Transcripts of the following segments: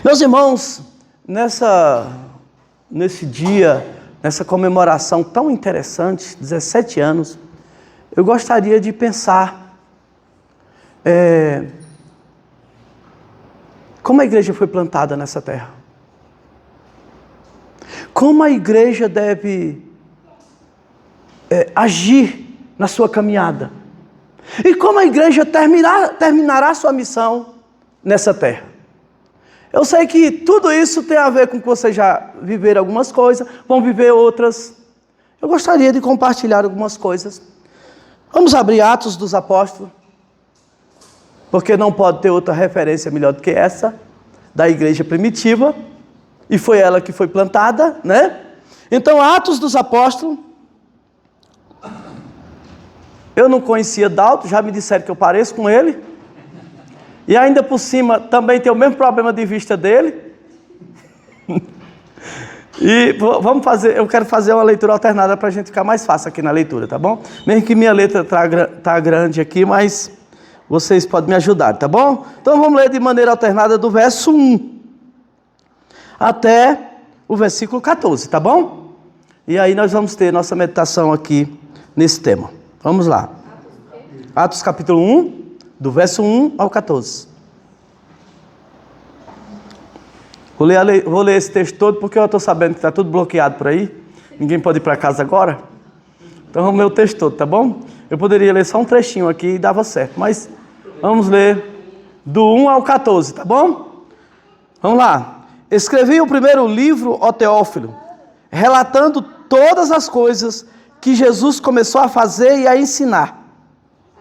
Meus irmãos, nesse dia, nessa comemoração tão interessante, 17 anos, eu gostaria de pensar como a igreja foi plantada nessa terra. Como a igreja deve agir na sua caminhada. E como a igreja terminará sua missão nessa terra. Eu sei que tudo isso tem a ver com que vocês já viveram algumas coisas, vão viver outras. Eu gostaria de compartilhar algumas coisas. Vamos abrir Atos dos Apóstolos, porque não pode ter outra referência melhor do que essa, da igreja primitiva, e foi ela que foi plantada, né? Então, Atos dos Apóstolos. Eu não conhecia Dalton, já me disseram que eu pareço com ele. E ainda por cima, também tem o mesmo problema de vista dele. E eu quero fazer uma leitura alternada para a gente ficar mais fácil aqui na leitura, tá bom? Mesmo que minha letra tá grande aqui, mas vocês podem me ajudar, tá bom? Então vamos ler de maneira alternada do verso 1 até o versículo 14, tá bom? E aí nós vamos ter nossa meditação aqui nesse tema. Vamos lá. Atos capítulo 1, do verso 1 ao 14. Vou ler esse texto todo porque eu estou sabendo que está tudo bloqueado por aí. Ninguém pode ir para casa agora. Então vamos ler o texto todo, tá bom? Eu poderia ler só um trechinho aqui e dava certo. Mas vamos ler do 1 ao 14, tá bom? Vamos lá. Escrevi o primeiro livro, ó Teófilo, relatando todas as coisas que Jesus começou a fazer e a ensinar.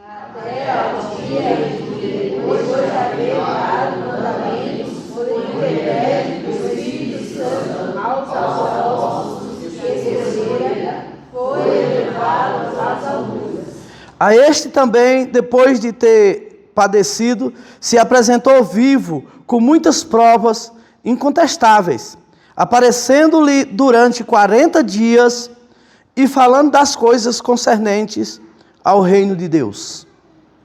Até ao dia em que, depois de haver dado mandamentos por intermédio do Espírito Santo aos apóstolos que escolhera, foi elevado às alturas. A este também, depois de ter padecido, se apresentou vivo, com muitas provas incontestáveis, aparecendo-lhe durante 40 dias e falando das coisas concernentes ao reino de Deus.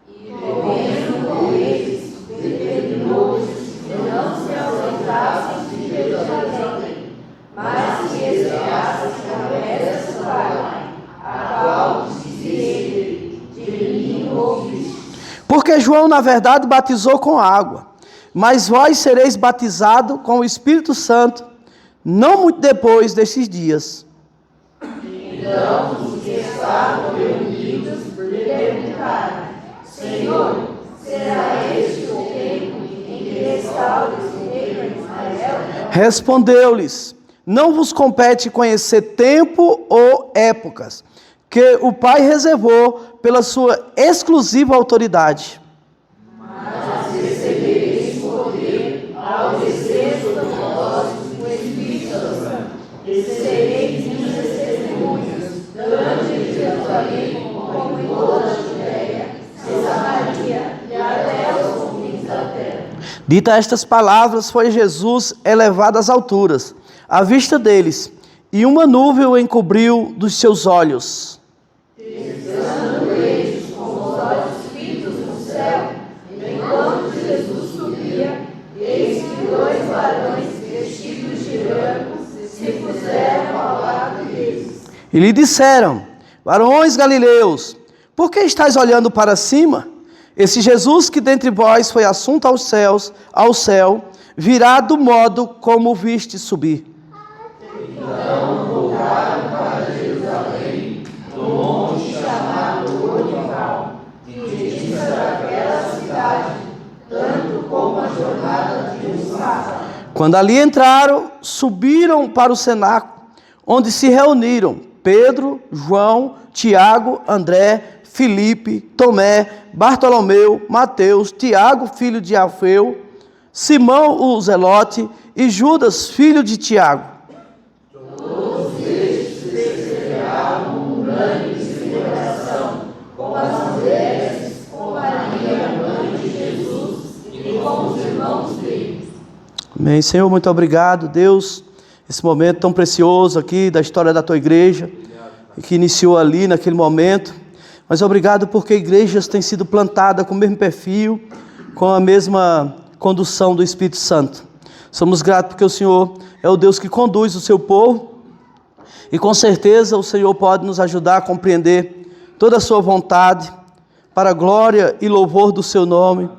E comendo com eles, determinou-lhes que não se ausentassem de Jerusalém, mas que esperassem a promessa Pai, a qual disse ele, de mim ouviste. Porque João, na verdade, batizou com água, mas vós sereis batizados com o Espírito Santo, não muito depois destes dias. Então os que estavam reunidos lhe perguntaram: Senhor, será este o tempo em que restaures o reino de Israel? Respondeu-lhes: não vos compete conhecer tempo ou épocas, que o Pai reservou pela sua exclusiva autoridade. Mas recebereis poder ao descer do propósito do Espírito Santo, e sereis minhas testemunhas, tanto em Jerusalém como em toda a Judéia, em Samaria e até os confins da terra. Dita estas palavras, foi Jesus elevado às alturas, à vista deles, e uma nuvem o encobriu dos seus olhos. Estando eles com os olhos fitos no céu, enquanto Jesus subia, eis que 2 varões vestidos de branco se puseram ao lado deles. E lhe disseram: varões galileus, por que estáis olhando para cima? Esse Jesus que dentre vós foi assunto ao céu, virá do modo como o viste subir. Então voltaram para Jerusalém, do monte chamado Olival, que dista daquela cidade, tanto como a jornada de um sábado. Quando ali entraram, subiram para o cenáculo, onde se reuniram Pedro, João, Tiago, André, Filipe, Tomé, Bartolomeu, Mateus, Tiago, filho de Alfeu, Simão o Zelote e Judas, filho de Tiago. Todos estes perseveravam unânimes em oração, com as mulheres, com Maria, mãe de Jesus, e com os irmãos dele. Amém. Senhor, muito obrigado, Deus, esse momento tão precioso aqui da história da tua igreja, que iniciou ali naquele momento. Mas obrigado porque igrejas têm sido plantadas com o mesmo perfil, com a mesma condução do Espírito Santo. Somos gratos porque o Senhor é o Deus que conduz o seu povo. E com certeza o Senhor pode nos ajudar a compreender toda a sua vontade, para a glória e louvor do seu nome.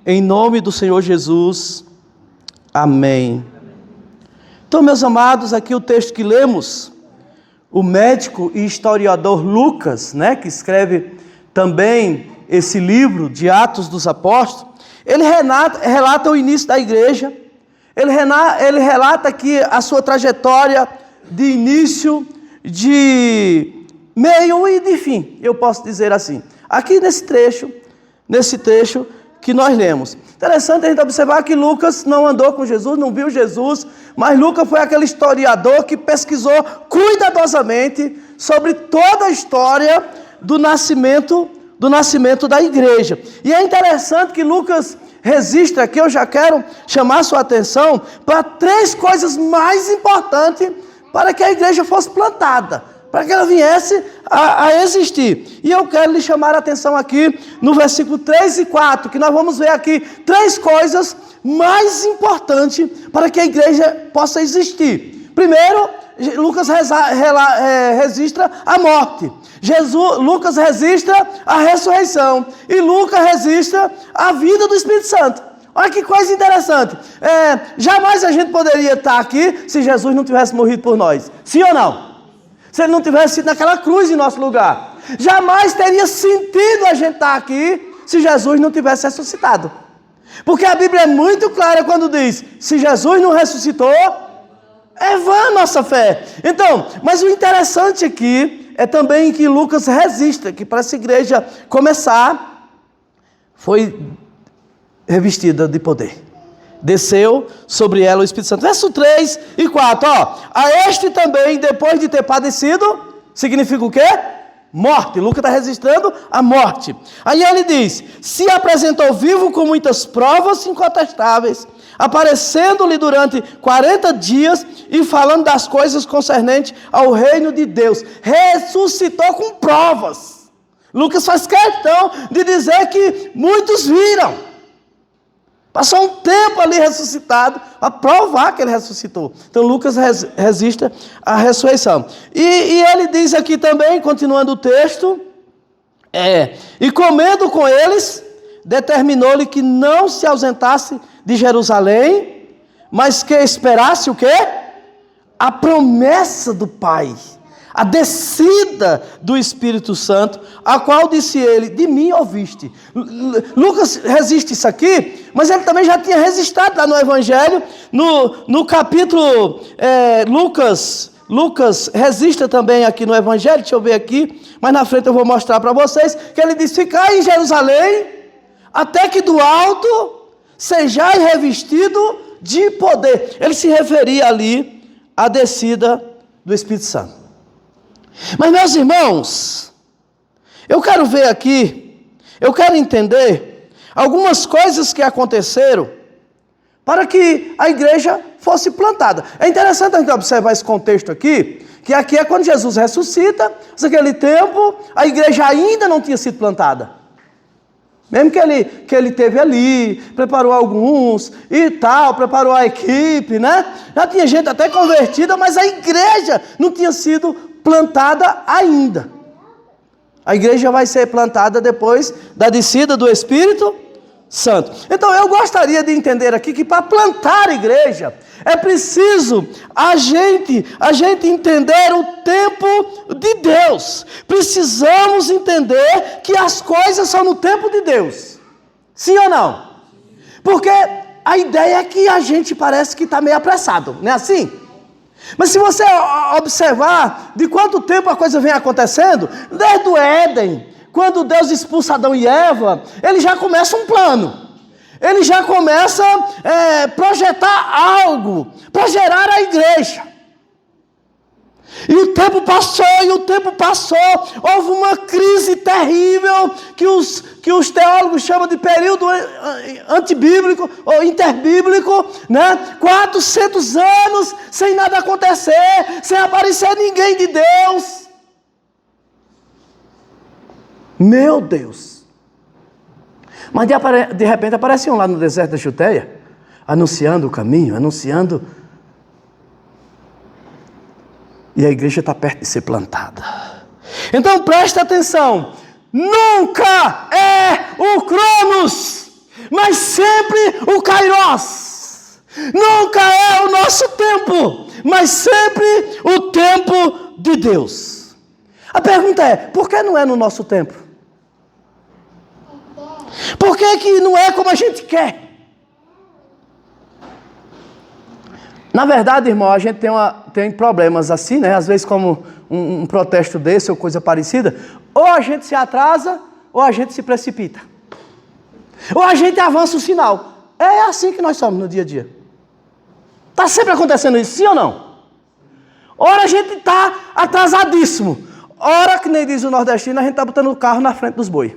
Em nome do Senhor Jesus. Amém. Então, meus amados, aqui o texto que lemos, o médico e historiador Lucas, que escreve também esse livro de Atos dos Apóstolos, ele relata o início da igreja, ele relata aqui a sua trajetória de início, de meio e de fim, eu posso dizer assim. Aqui nesse trecho que nós lemos. Interessante a gente observar que Lucas não andou com Jesus, não viu Jesus, mas Lucas foi aquele historiador que pesquisou cuidadosamente sobre toda a história do nascimento da igreja. E é interessante que Lucas registra aqui, eu já quero chamar a sua atenção para 3 coisas mais importantes para que a igreja fosse plantada, para que ela viesse a existir. E eu quero lhe chamar a atenção aqui no versículo 3 e 4, que nós vamos ver aqui 3 coisas mais importantes para que a igreja possa existir. Primeiro, Lucas registra a morte. Lucas registra a ressurreição. E Lucas registra a vida do Espírito Santo. Olha que coisa interessante. Jamais a gente poderia estar aqui se Jesus não tivesse morrido por nós. Sim ou não? Se ele não tivesse sido naquela cruz em nosso lugar. Jamais teria sentido a gente estar aqui se Jesus não tivesse ressuscitado. Porque a Bíblia é muito clara quando diz, se Jesus não ressuscitou, é vã a nossa fé. Então, mas o interessante aqui é também que Lucas registra que para essa igreja começar, foi revestida de poder. Desceu sobre ela o Espírito Santo. Verso 3 e 4, a este também, depois de ter padecido, significa o quê? Morte. Lucas está registrando a morte. Aí ele diz, se apresentou vivo com muitas provas incontestáveis, aparecendo-lhe durante 40 dias e falando das coisas concernentes ao reino de Deus. Ressuscitou com provas. Lucas faz questão de dizer que muitos viram. Passou um tempo ali ressuscitado para provar que ele ressuscitou. Então Lucas registra a ressurreição. E ele diz aqui também, continuando o texto, e comendo com eles, determinou-lhe que não se ausentasse de Jerusalém, mas que esperasse o quê? A promessa do Pai, a descida do Espírito Santo, a qual disse ele, de mim ouviste. Lucas registra isso aqui, mas ele também já tinha registrado lá no Evangelho, no capítulo, Lucas registra também aqui no Evangelho, deixa eu ver aqui, mas na frente eu vou mostrar para vocês, que ele diz, ficai em Jerusalém, até que do alto sejais revestido de poder. Ele se referia ali à descida do Espírito Santo. Mas meus irmãos, eu quero ver aqui, eu quero entender algumas coisas que aconteceram para que a igreja fosse plantada. É interessante a gente observar esse contexto aqui, que aqui é quando Jesus ressuscita, naquele tempo a igreja ainda não tinha sido plantada. Mesmo que ele teve ali, preparou alguns e tal, preparou a equipe, Já tinha gente até convertida, mas a igreja não tinha sido plantada ainda. A igreja vai ser plantada depois da descida do Espírito Santo. Então eu gostaria de entender aqui que para plantar a igreja é preciso a gente entender o tempo de Deus. Precisamos entender que as coisas são no tempo de Deus. Sim ou não? Porque a ideia é que a gente parece que está meio apressado, não é assim? Mas se você observar de quanto tempo a coisa vem acontecendo, desde o Éden, quando Deus expulsa Adão e Eva, ele já começa um plano. Ele já começa a projetar algo para gerar a igreja. E o tempo passou, houve uma crise terrível que os teólogos chamam de período antibíblico ou interbíblico, 400 anos sem nada acontecer, sem aparecer ninguém de Deus. Meu Deus! Mas de repente aparece um lá no deserto da Judeia, anunciando o caminho, anunciando. E a igreja está perto de ser plantada. Então preste atenção, nunca é o Cronos, mas sempre o Kairos. Nunca é o nosso tempo, mas sempre o tempo de Deus. A pergunta é, por que não é no nosso tempo? Por que não é como a gente quer? Na verdade, irmão, a gente tem problemas assim, né? Às vezes como um protesto desse ou coisa parecida, ou a gente se atrasa, ou a gente se precipita. Ou a gente avança o sinal. É assim que nós somos no dia a dia. Está sempre acontecendo isso, sim ou não? Ora a gente está atrasadíssimo. Ora, que nem diz o nordestino, a gente está botando o carro na frente dos bois.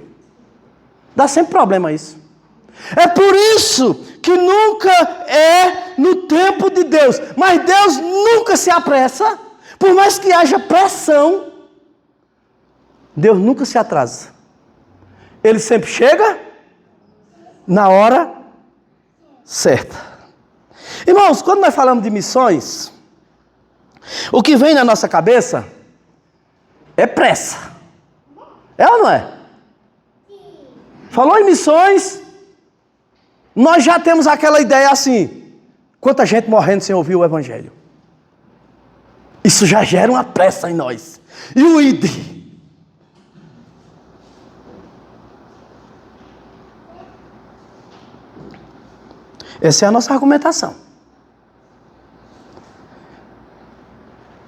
Dá sempre problema isso. É por isso que nunca é no tempo de Deus. Mas Deus nunca se apressa. Por mais que haja pressão, Deus nunca se atrasa. Ele sempre chega na hora certa. Irmãos, quando nós falamos de missões, o que vem na nossa cabeça é pressa. É ou não é? Falou em missões, nós já temos aquela ideia assim, quanta gente morrendo sem ouvir o Evangelho. Isso já gera uma pressa em nós. E o ID? Essa é a nossa argumentação.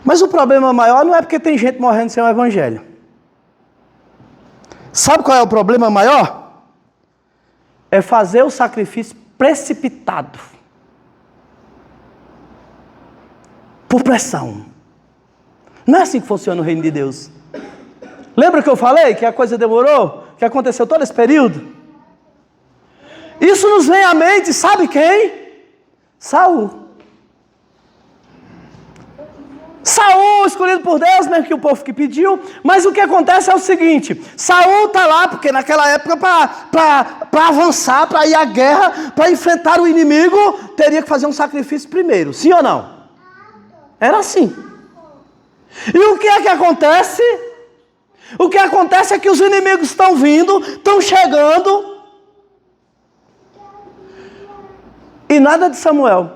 Mas o problema maior não é porque tem gente morrendo sem o Evangelho. Sabe qual é o problema maior? É fazer o sacrifício precipitado. Por pressão. Não é assim que funciona o reino de Deus. Lembra que eu falei que a coisa demorou? Que aconteceu todo esse período? Isso nos vem à mente, sabe quem? Saul. Saul, escolhido por Deus, mesmo que o povo que pediu, mas o que acontece é o seguinte, Saul está lá, porque naquela época para avançar, para ir à guerra, para enfrentar o inimigo, teria que fazer um sacrifício primeiro, sim ou não? Era assim. E o que é que acontece? O que acontece é que os inimigos estão vindo, estão chegando, e nada de Samuel.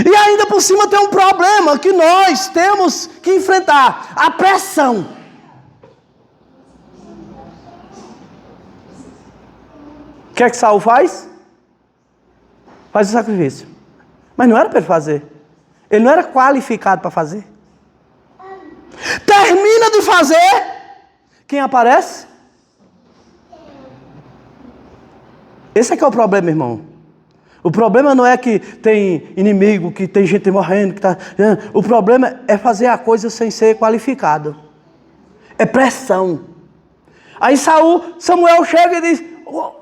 E ainda por cima tem um problema que nós temos que enfrentar: a pressão. O que é que Saul faz? Faz o sacrifício. Mas não era para ele fazer. Ele não era qualificado para fazer. Termina de fazer. Quem aparece? Esse é que é o problema, irmão. O problema não é que tem inimigo, que tem gente morrendo, que tá. O problema é fazer a coisa sem ser qualificado. É pressão. Aí Samuel chega e diz: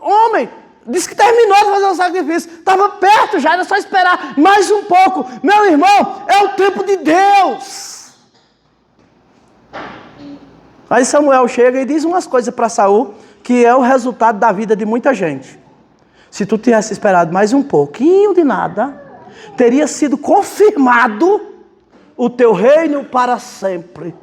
homem, disse que terminou de fazer o sacrifício, estava perto já, era só esperar mais um pouco. Meu irmão, é o tempo de Deus. Aí Samuel chega e diz umas coisas para Saul, que é o resultado da vida de muita gente. Se tu tivesse esperado mais um pouquinho de nada, teria sido confirmado o teu reino para sempre.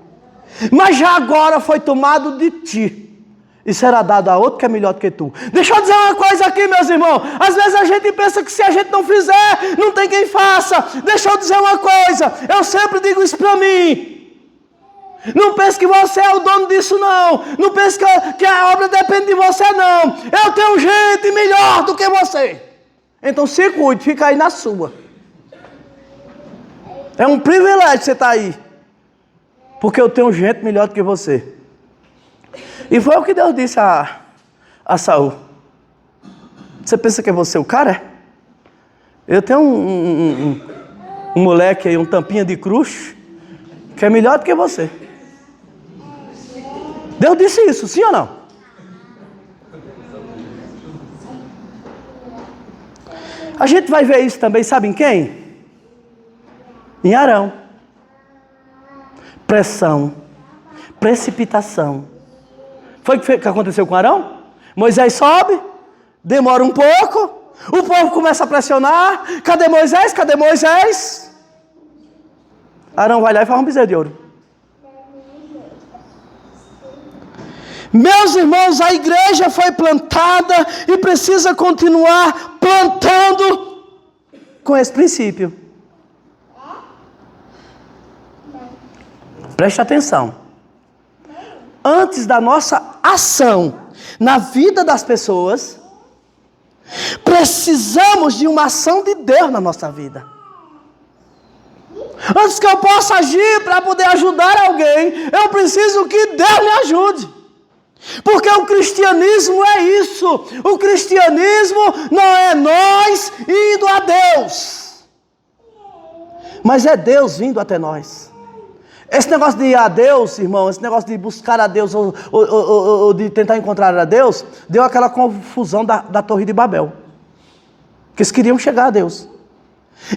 Mas já agora foi tomado de ti, e será dado a outro que é melhor do que tu. Deixa eu dizer uma coisa aqui, meus irmãos. Às vezes a gente pensa que se a gente não fizer, não tem quem faça. Deixa eu dizer uma coisa. Eu sempre digo isso para mim. Não pense que você é o dono disso, não. Não pense que a obra depende de você, não. Eu tenho gente melhor do que você. Então se cuide, fica aí na sua. É um privilégio você estar aí. Porque eu tenho gente melhor do que você. E foi o que Deus disse a Saul. Você pensa que é você o cara? Eu tenho um moleque aí, um tampinha de cruz, que é melhor do que você. Deus disse isso, sim ou não? A gente vai ver isso também, sabe em quem? Em Arão. Pressão, precipitação. Foi o que aconteceu com Arão? Moisés sobe, Demora um pouco, o povo começa a pressionar. Cadê Moisés? Cadê Moisés? Arão vai lá e faz um bezerro de ouro. Meus irmãos, a igreja foi plantada e precisa continuar plantando com esse princípio. Preste atenção. Antes da nossa ação na vida das pessoas, precisamos de uma ação de Deus na nossa vida. Antes que eu possa agir para poder ajudar alguém, eu preciso que Deus me ajude. Porque o cristianismo é isso. O cristianismo não é nós indo a Deus, mas é Deus vindo até nós. Esse negócio de ir a Deus, irmão, esse negócio de buscar a Deus ou de tentar encontrar a Deus, deu aquela confusão da Torre de Babel. Que eles queriam chegar a Deus.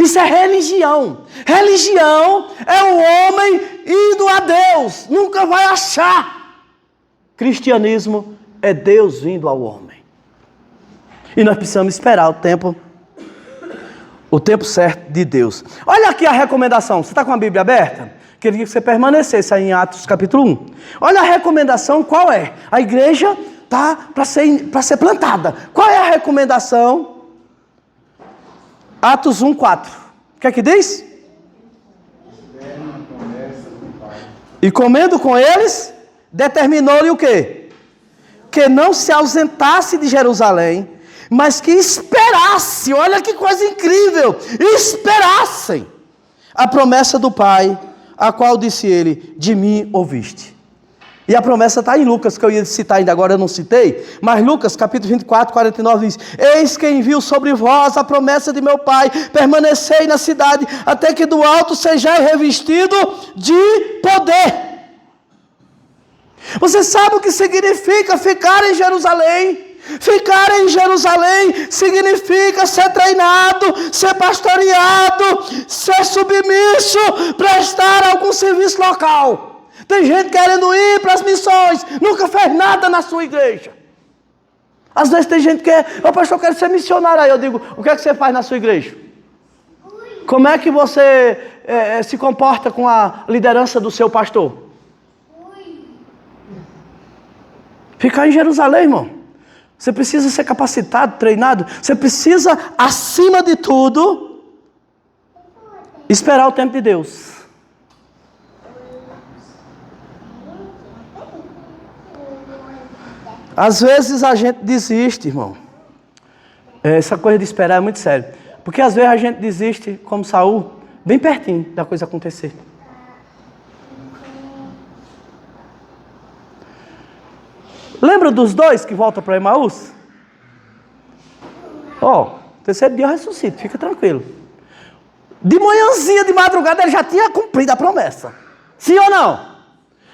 Isso é religião. Religião é o homem indo a Deus. Nunca vai achar. Cristianismo é Deus vindo ao homem. E nós precisamos esperar o tempo certo de Deus. Olha aqui a recomendação. Você está com a Bíblia aberta? Queria que você permanecesse aí em Atos capítulo 1. Olha a recomendação, qual é? A igreja está para ser plantada. Qual é a recomendação? Atos 1:4. O que é que diz? E comendo com eles, determinou-lhe o quê? Que não se ausentasse de Jerusalém, mas que esperasse, olha que coisa incrível, esperassem a promessa do Pai, a qual disse ele, de mim ouviste. E a promessa está em Lucas, que eu ia citar ainda agora, eu não citei, mas Lucas capítulo 24, 49 diz, eis que envio sobre vós a promessa de meu Pai, permanecei na cidade, até que do alto sejais revestido de poder. Você sabe o que significa ficar em Jerusalém? Ficar em Jerusalém significa ser treinado, ser pastoreado, ser submisso, prestar algum serviço local. Tem gente querendo ir para as missões, nunca fez nada na sua igreja. Às vezes tem gente que pastor, eu quero ser missionário. Aí eu digo, o que é que você faz na sua igreja? Como é que você se comporta com a liderança do seu pastor? Ficar em Jerusalém, irmão. Você precisa ser capacitado, treinado. Você precisa, acima de tudo, esperar o tempo de Deus. Às vezes a gente desiste, irmão. Essa coisa de esperar é muito sério. Porque às vezes a gente desiste, como Saul, bem pertinho da coisa acontecer. Lembra dos dois que voltam para Emaús? Terceiro dia eu ressuscito, fica tranquilo. De manhãzinha, de madrugada, ele já tinha cumprido a promessa. Sim ou não?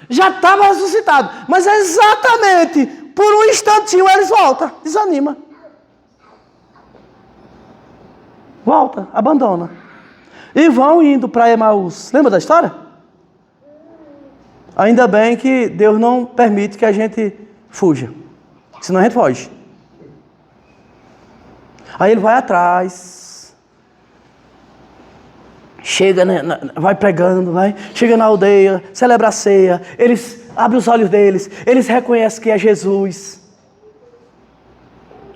Já estava ressuscitado. Mas exatamente por um instantinho eles voltam, desanima. Volta, abandona. E vão indo para Emaús. Lembra da história? Ainda bem que Deus não permite que a gente fuja, senão a gente foge. Aí ele vai atrás, chega, vai pregando, chega na aldeia, celebra a ceia, eles abrem os olhos deles, eles reconhecem que é Jesus.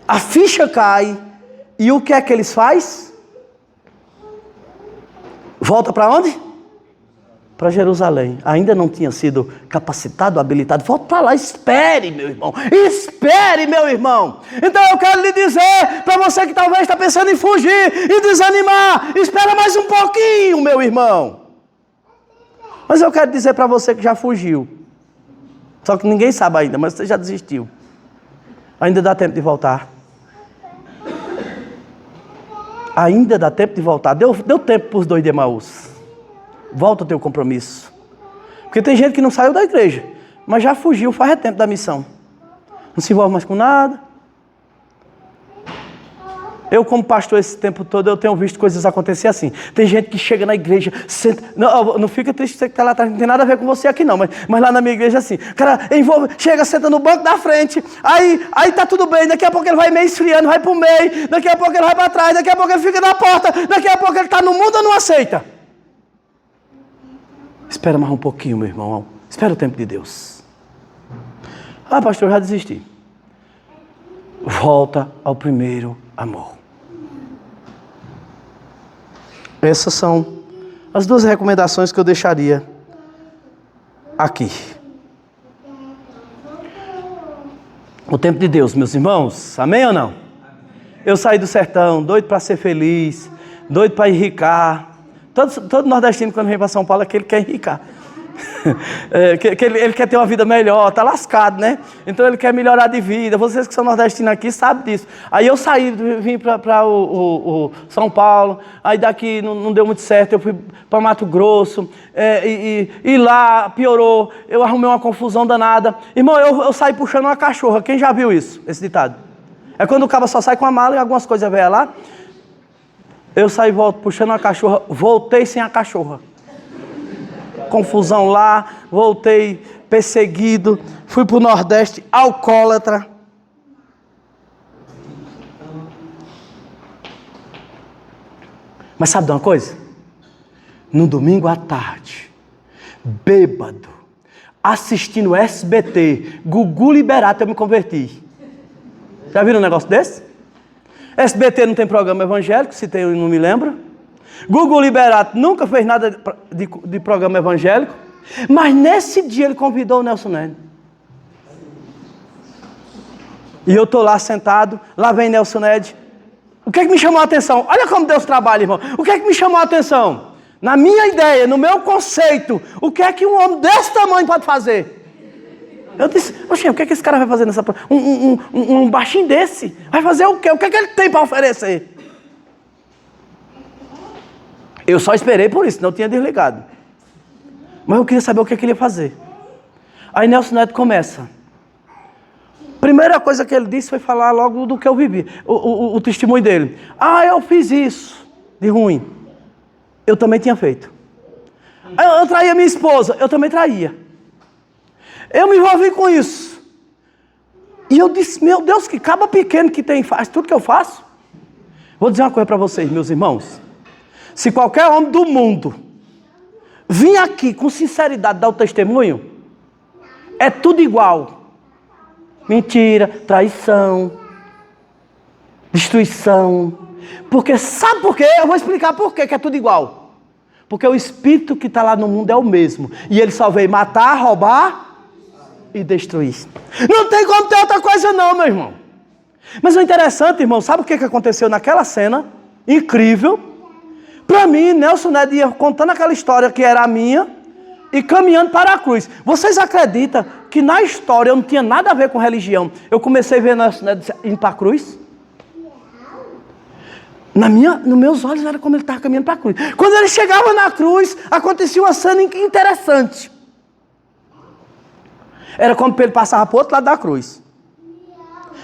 A ficha cai, e o que é que eles fazem? Volta para onde? Para Jerusalém. Ainda não tinha sido capacitado, habilitado. Volta para lá, espere, meu irmão. Espere, meu irmão. Então eu quero lhe dizer, para você que talvez está pensando em fugir e desanimar, espera mais um pouquinho, meu irmão. Mas eu quero dizer para você que já fugiu. Só que ninguém sabe ainda, mas você já desistiu. Ainda dá tempo de voltar. Ainda dá tempo de voltar. Deu tempo para os dois de Emaús. Volta o teu compromisso. Porque tem gente que não saiu da igreja, mas já fugiu faz tempo da missão. Não se envolve mais com nada. Eu, como pastor, esse tempo todo, eu tenho visto coisas acontecer assim. Tem gente que chega na igreja, senta... Não fica triste você que está lá atrás, não tem nada a ver com você aqui não, mas lá na minha igreja assim. O cara chega, senta no banco da frente, aí tá tudo bem, daqui a pouco ele vai meio esfriando, vai pro meio, daqui a pouco ele vai para trás, daqui a pouco ele fica na porta, daqui a pouco ele está no mundo ou não aceita. Espera mais um pouquinho, meu irmão. Espera o tempo de Deus. Ah, pastor, eu já desisti. Volta ao primeiro amor. Essas são as 2 recomendações que eu deixaria aqui. O tempo de Deus, meus irmãos. Amém ou não? Eu saí do sertão, doido para ser feliz, doido para enricar. Todo nordestino, quando vem para São Paulo, é que ele quer enricar. Ele quer ter uma vida melhor, tá lascado, né? Então ele quer melhorar de vida. Vocês que são nordestinos aqui sabem disso. Aí eu saí, vim para o São Paulo, aí daqui não deu muito certo, eu fui para Mato Grosso, e lá piorou, eu arrumei uma confusão danada. Irmão, eu saí puxando uma cachorra. Quem já viu isso, esse ditado? É quando o cara só sai com a mala e algumas coisas velhas lá. Eu saí puxando uma cachorra, voltei sem a cachorra. Confusão lá, voltei perseguido, fui para o Nordeste, alcoólatra. Mas sabe de uma coisa? No domingo à tarde, bêbado, assistindo SBT, Gugu Liberato, eu me converti. Já viram um negócio desse? SBT não tem programa evangélico, se tem eu não me lembro. Gugu Liberato nunca fez nada de programa evangélico, mas nesse dia ele convidou o Nelson Ned. E eu estou lá sentado, lá vem Nelson Ned. O que é que me chamou a atenção? Olha como Deus trabalha, irmão. O que é que me chamou a atenção? Na minha ideia, no meu conceito, o que é que um homem desse tamanho pode fazer? Eu disse, oxe, o que é que esse cara vai fazer nessa... Um baixinho desse? Vai fazer o quê? O que é que ele tem para oferecer? Eu só esperei por isso, não tinha desligado. Mas eu queria saber o que ele ia fazer. Aí Nelson Neto começa. Primeira coisa que ele disse foi falar logo do que eu vivi. O testemunho dele. Ah, eu fiz isso de ruim. Eu também tinha feito. Eu traía minha esposa. Eu também traía. Eu me envolvi com isso. E eu disse, meu Deus, que caba pequeno que tem, faz tudo que eu faço. Vou dizer uma coisa para vocês, meus irmãos. Se qualquer homem do mundo vir aqui com sinceridade dar o testemunho, é tudo igual. Mentira, traição, destruição. Porque sabe por quê? Eu vou explicar por quê que é tudo igual. Porque o espírito que está lá no mundo é o mesmo. E ele só veio matar, roubar e destruir. Não tem como ter outra coisa não, meu irmão. Mas o interessante, irmão, sabe o que aconteceu naquela cena? Incrível. Para mim, Nelson Ned ia contando aquela história que era a minha e caminhando para a cruz. Vocês acreditam que na história eu não tinha nada a ver com religião? Eu comecei a ver Nelson Ned indo para a cruz. Nos meus olhos era como ele estava caminhando para a cruz. Quando ele chegava na cruz, acontecia uma cena interessante. Era quando ele passava para o outro lado da cruz.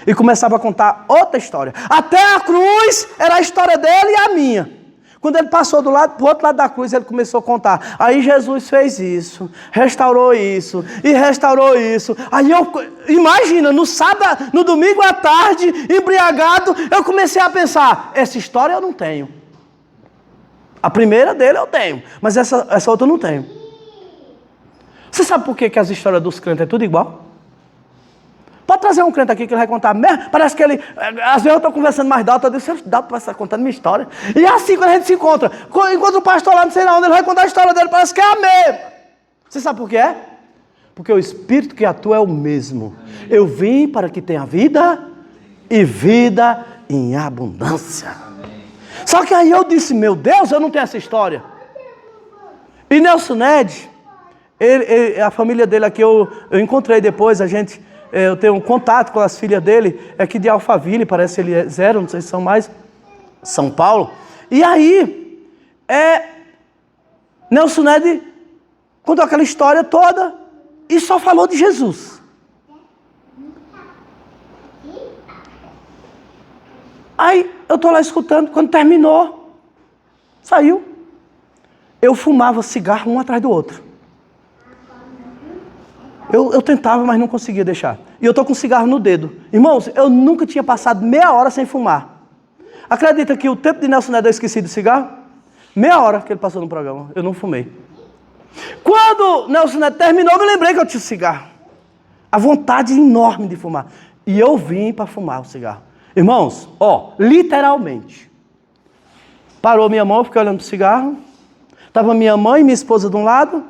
E começava a contar outra história. Até a cruz era a história dele e a minha. Quando ele passou para o outro lado da cruz, ele começou a contar. Aí Jesus fez isso, restaurou isso, e restaurou isso. Aí eu, imagina, no sábado, no domingo à tarde, embriagado, eu comecei a pensar, essa história eu não tenho. A primeira dele eu tenho, mas essa outra eu não tenho. Você sabe por que as histórias dos crentes é tudo igual? Pode trazer um crente aqui que ele vai contar mesmo. Parece que ele... Às vezes eu estou conversando mais Dalton, eu disse, Dalton vai estar contando minha história. E assim, quando a gente se encontra, enquanto o pastor lá, não sei lá onde, ele vai contar a história dele, parece que é a mesma. Você sabe por quê? Porque o Espírito que atua é o mesmo. Eu vim para que tenha vida e vida em abundância. Só que aí eu disse, meu Deus, eu não tenho essa história. E Nelson Ned, a família dele aqui, eu encontrei depois, eu tenho um contato com as filhas dele, aqui de Alphaville, parece que eles eram, não sei se são mais, São Paulo. E aí, Nelson Ned contou aquela história toda e só falou de Jesus. Aí eu estou lá escutando, quando terminou, saiu. Eu fumava cigarro um atrás do outro. Eu tentava, mas não conseguia deixar. E eu estou com cigarro no dedo. Irmãos, eu nunca tinha passado meia hora sem fumar. Acredita que o tempo de Nelson Neto eu esqueci do cigarro? Meia hora que ele passou no programa, eu não fumei. Quando Nelson Neto terminou, eu me lembrei que eu tinha cigarro. A vontade enorme de fumar. E eu vim para fumar o cigarro. Irmãos, literalmente. Parou minha mão, eu fiquei olhando para o cigarro. Estava minha mãe e minha esposa de um lado,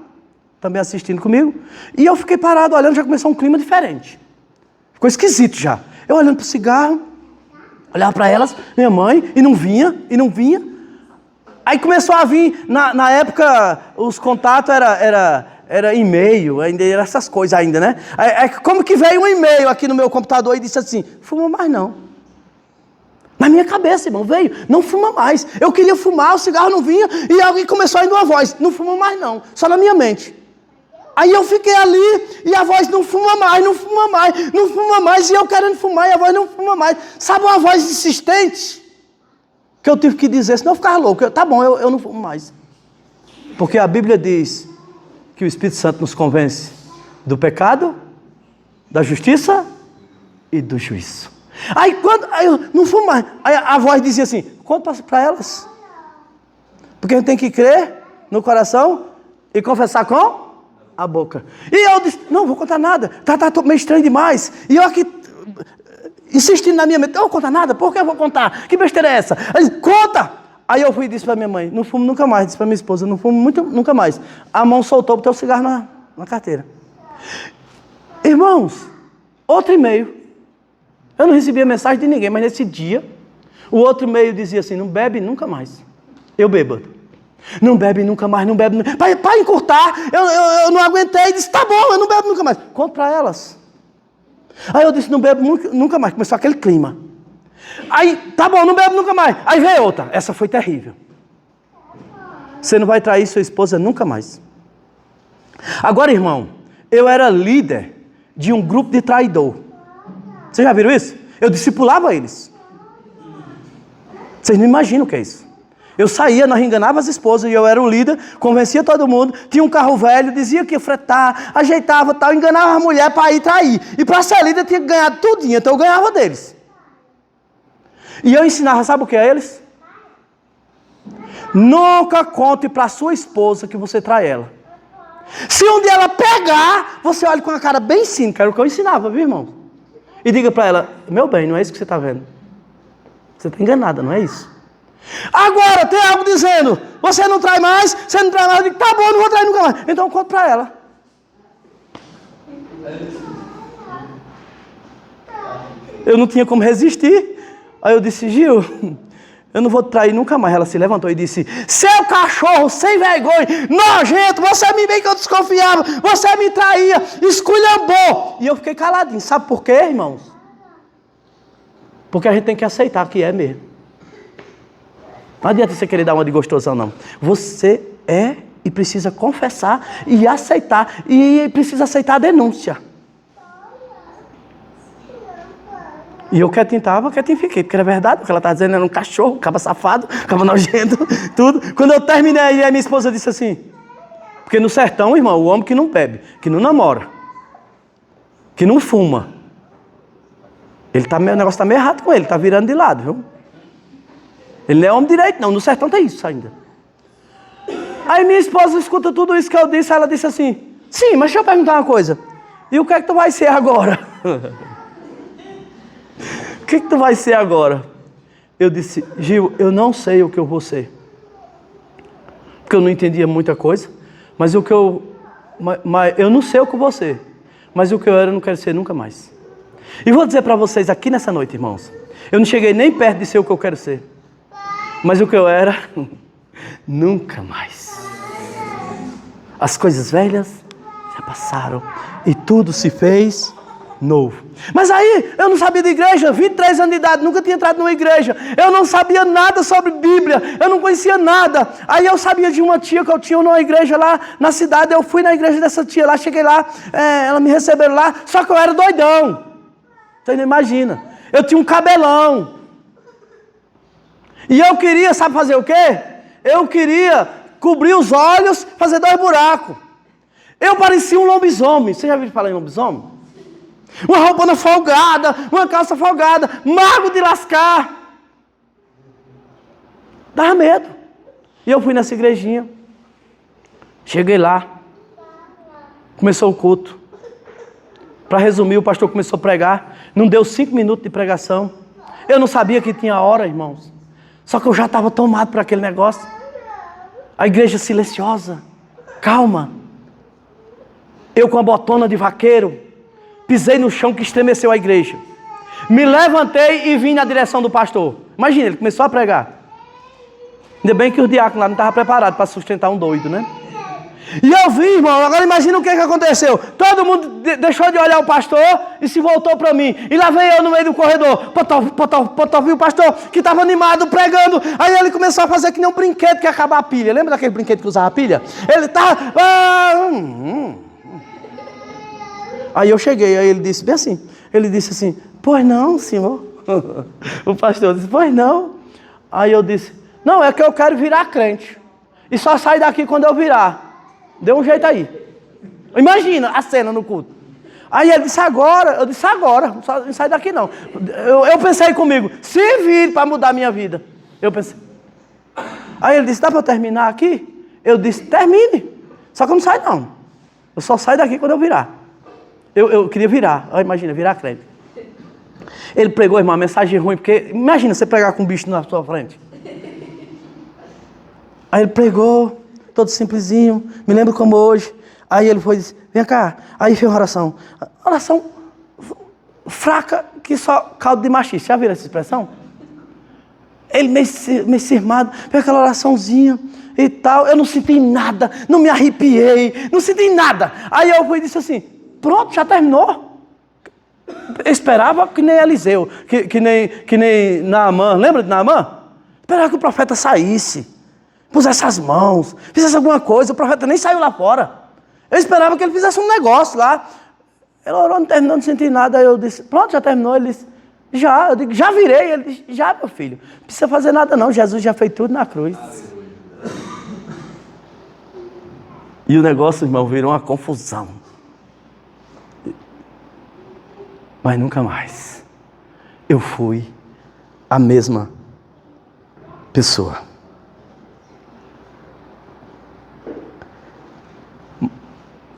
também assistindo comigo. E eu fiquei parado olhando, já começou um clima diferente. Ficou esquisito já. Eu olhando para o cigarro, olhava para elas, minha mãe, e não vinha. Aí começou a vir, na época, os contatos era e-mail, ainda era essas coisas ainda, né? Como que veio um e-mail aqui no meu computador e disse assim, fuma mais não. Na minha cabeça, irmão, veio, não fuma mais. Eu queria fumar, o cigarro não vinha, e alguém começou a ir uma voz, não fuma mais não, só na minha mente. Aí eu fiquei ali, e a voz não fuma mais, e eu querendo fumar, e a voz não fuma mais. Sabe uma voz insistente? Que eu tive que dizer, senão eu ficava louco. Tá bom, eu não fumo mais. Porque a Bíblia diz que o Espírito Santo nos convence do pecado, da justiça e do juízo. Aí eu não fumo mais. Aí a voz dizia assim, conta para elas. Porque a gente tem que crer no coração e confessar com a boca. E eu disse, não vou contar nada. Tá meio estranho demais. E eu aqui insistindo na minha mente, não vou contar nada, por que eu vou contar? Que besteira é essa? Aí, conta! Aí eu fui e disse para minha mãe, não fumo nunca mais. Disse para minha esposa, não fumo nunca mais. A mão soltou, botou o cigarro na carteira. Irmãos, outro e-mail. Eu não recebia mensagem de ninguém, mas nesse dia, o outro e-mail dizia assim, não bebe nunca mais. Eu bêbado. Não bebe nunca mais, não bebe nunca mais. Para encurtar, eu não aguentei, disse, tá bom, eu não bebo nunca mais. Conta para elas. Aí eu disse, não bebo nunca mais. Começou aquele clima. Aí, tá bom, não bebo nunca mais. Aí veio outra. Essa foi terrível. Você não vai trair sua esposa nunca mais. Agora, irmão, eu era líder de um grupo de traidor. Vocês já viram isso? Eu discipulava eles. Vocês não imaginam o que é isso. Eu saía, nós enganava as esposas, e eu era o líder, convencia todo mundo, tinha um carro velho, dizia que ia fretar, ajeitava tal, enganava a mulher para ir trair. E para ser líder tinha que ganhar tudinho, então eu ganhava deles. E eu ensinava, sabe o que a eles? Nunca conte para sua esposa que você trai ela. Se um dia ela pegar, você olha com a cara bem cínica, era o que eu ensinava, viu, irmão? E diga para ela, meu bem, não é isso que você está vendo. Você está enganada, não é isso. Agora, tem algo dizendo, você não trai mais, você não trai mais. Eu digo, tá bom, não vou trair nunca mais. Então eu conto para ela. Eu não tinha como resistir. Aí eu disse, Gil, eu não vou trair nunca mais. Ela se levantou e disse, seu cachorro sem vergonha, nojento, você me bem que eu desconfiava, você me traía, esculhambou. E eu fiquei caladinho. Sabe por quê, irmãos? Porque a gente tem que aceitar que é mesmo. Não adianta você querer dar uma de gostosão, não. Você é e precisa confessar e aceitar. E precisa aceitar a denúncia. E eu quietinho fiquei, porque era verdade, o que ela estava dizendo era um cachorro, um caba safado, um caba nojento, tudo. Quando eu terminei, a minha esposa disse assim, porque no sertão, irmão, o homem que não bebe, que não namora, que não fuma, o negócio está meio errado com ele, está virando de lado, viu? Ele não é homem direito, não, no sertão tem isso ainda. Aí minha esposa escuta tudo isso que eu disse, ela disse assim, sim, mas deixa eu perguntar uma coisa, e o que é que tu vai ser agora? O que tu vai ser agora? Eu disse, Gil, eu não sei o que eu vou ser. Porque eu não entendia muita coisa. Mas eu não sei o que eu vou ser. Mas o que eu era, eu não quero ser nunca mais. E vou dizer para vocês aqui nessa noite, irmãos. Eu não cheguei nem perto de ser o que eu quero ser. Mas o que eu era, nunca mais. As coisas velhas já passaram. E tudo se fez novo. Mas aí, eu não sabia de igreja, 23 anos de idade, nunca tinha entrado numa igreja. Eu não sabia nada sobre Bíblia, eu não conhecia nada. Aí eu sabia de uma tia que eu tinha numa igreja lá na cidade. Eu fui na igreja dessa tia lá, cheguei lá, ela me recebeu lá, só que eu era doidão. Você não imagina. Eu tinha um cabelão. E eu queria, sabe fazer o quê? Eu queria cobrir os olhos, fazer 2 buracos. Eu parecia um lobisomem. Você já viu falar em lobisomem? Uma roupona folgada, uma calça folgada, magro de lascar. Dava medo. E eu fui nessa igrejinha. Cheguei lá. Começou o culto. Para resumir, o pastor começou a pregar. Não deu 5 minutos de pregação. Eu não sabia que tinha hora, irmãos. Só que eu já estava tomado por aquele negócio. A igreja silenciosa, calma. Eu com a botona de vaqueiro, pisei no chão que estremeceu a igreja. Me levantei e vim na direção do pastor. Imagina, ele começou a pregar. Ainda bem que os diáconos lá não estavam preparados para sustentar um doido, né? E eu vi, irmão, agora imagina o que aconteceu. Todo mundo deixou de olhar o pastor e se voltou para mim. E lá veio eu no meio do corredor. Viu o pastor que estava animado, pregando. Aí ele começou a fazer que nem um brinquedo que ia acabar a pilha. Lembra daquele brinquedo que usava a pilha? Ele estava... Aí eu cheguei, aí ele disse bem assim. Ele disse assim, pois não, senhor. O pastor disse, pois não. Aí eu disse, não, é que eu quero virar crente. E só sai daqui quando eu virar. Deu um jeito aí. Imagina a cena no culto. Aí ele disse agora. Eu disse agora. Não sai daqui não. Eu pensei comigo. Se vire para mudar a minha vida. Eu pensei. Aí ele disse, dá para eu terminar aqui? Eu disse, termine. Só que eu não saio não. Eu só saio daqui quando eu virar. Eu queria virar. Imagina, virar crente. Ele pregou, irmão, uma mensagem ruim. Porque imagina você pregar com um bicho na sua frente. Aí ele pregou. Todo simplesinho, me lembro como hoje. Aí ele foi e disse, vem cá. Aí fez uma oração. Oração fraca que só caldo de machista. Já viram essa expressão? Ele meio cismado, fez aquela oraçãozinha e tal. Eu não senti nada, não me arrepiei, não senti nada. Aí eu fui e disse assim, pronto, já terminou. Eu esperava que nem Eliseu, que nem Naamã. Lembra de Naamã? Esperava que o profeta saísse. Pusesse as mãos, fizesse alguma coisa, o profeta nem saiu lá fora. Eu esperava que ele fizesse um negócio lá. Ele orou, não terminou, não senti nada. Aí eu disse, pronto, já terminou. Ele disse, já. Eu digo, já virei. Ele disse, já, meu filho. Não precisa fazer nada não, Jesus já fez tudo na cruz. E o negócio, irmão, virou uma confusão. Mas nunca mais eu fui a mesma pessoa.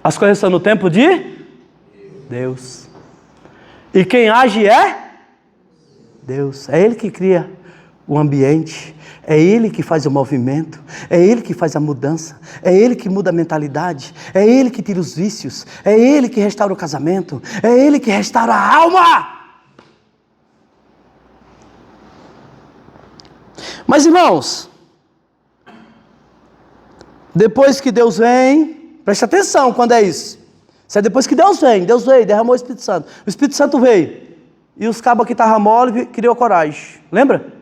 As coisas são no tempo de Deus. E quem age é Deus. É Ele que cria o ambiente. É Ele que faz o movimento. É Ele que faz a mudança. É Ele que muda a mentalidade. É Ele que tira os vícios. É Ele que restaura o casamento. É Ele que restaura a alma. Mas, irmãos, depois que Deus vem... Preste atenção quando é isso. Isso é depois que Deus veio, derramou o Espírito Santo. O Espírito Santo veio. E os cabos que estavam mole criou coragem. Lembra?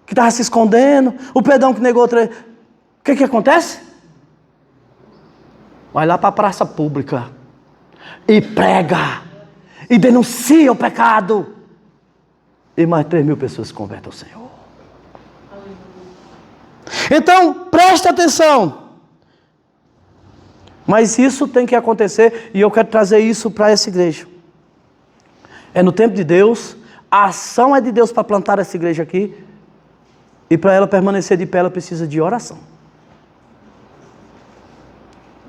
Que estavam se escondendo. O Pedrão que negou outra. O que acontece? Vai lá para a praça pública. E prega. E denuncia o pecado. E mais 3.000 pessoas se convertem ao Senhor. Então, preste atenção. Mas isso tem que acontecer e eu quero trazer isso para essa igreja. É no tempo de Deus, a ação é de Deus para plantar essa igreja aqui e para ela permanecer de pé ela precisa de oração.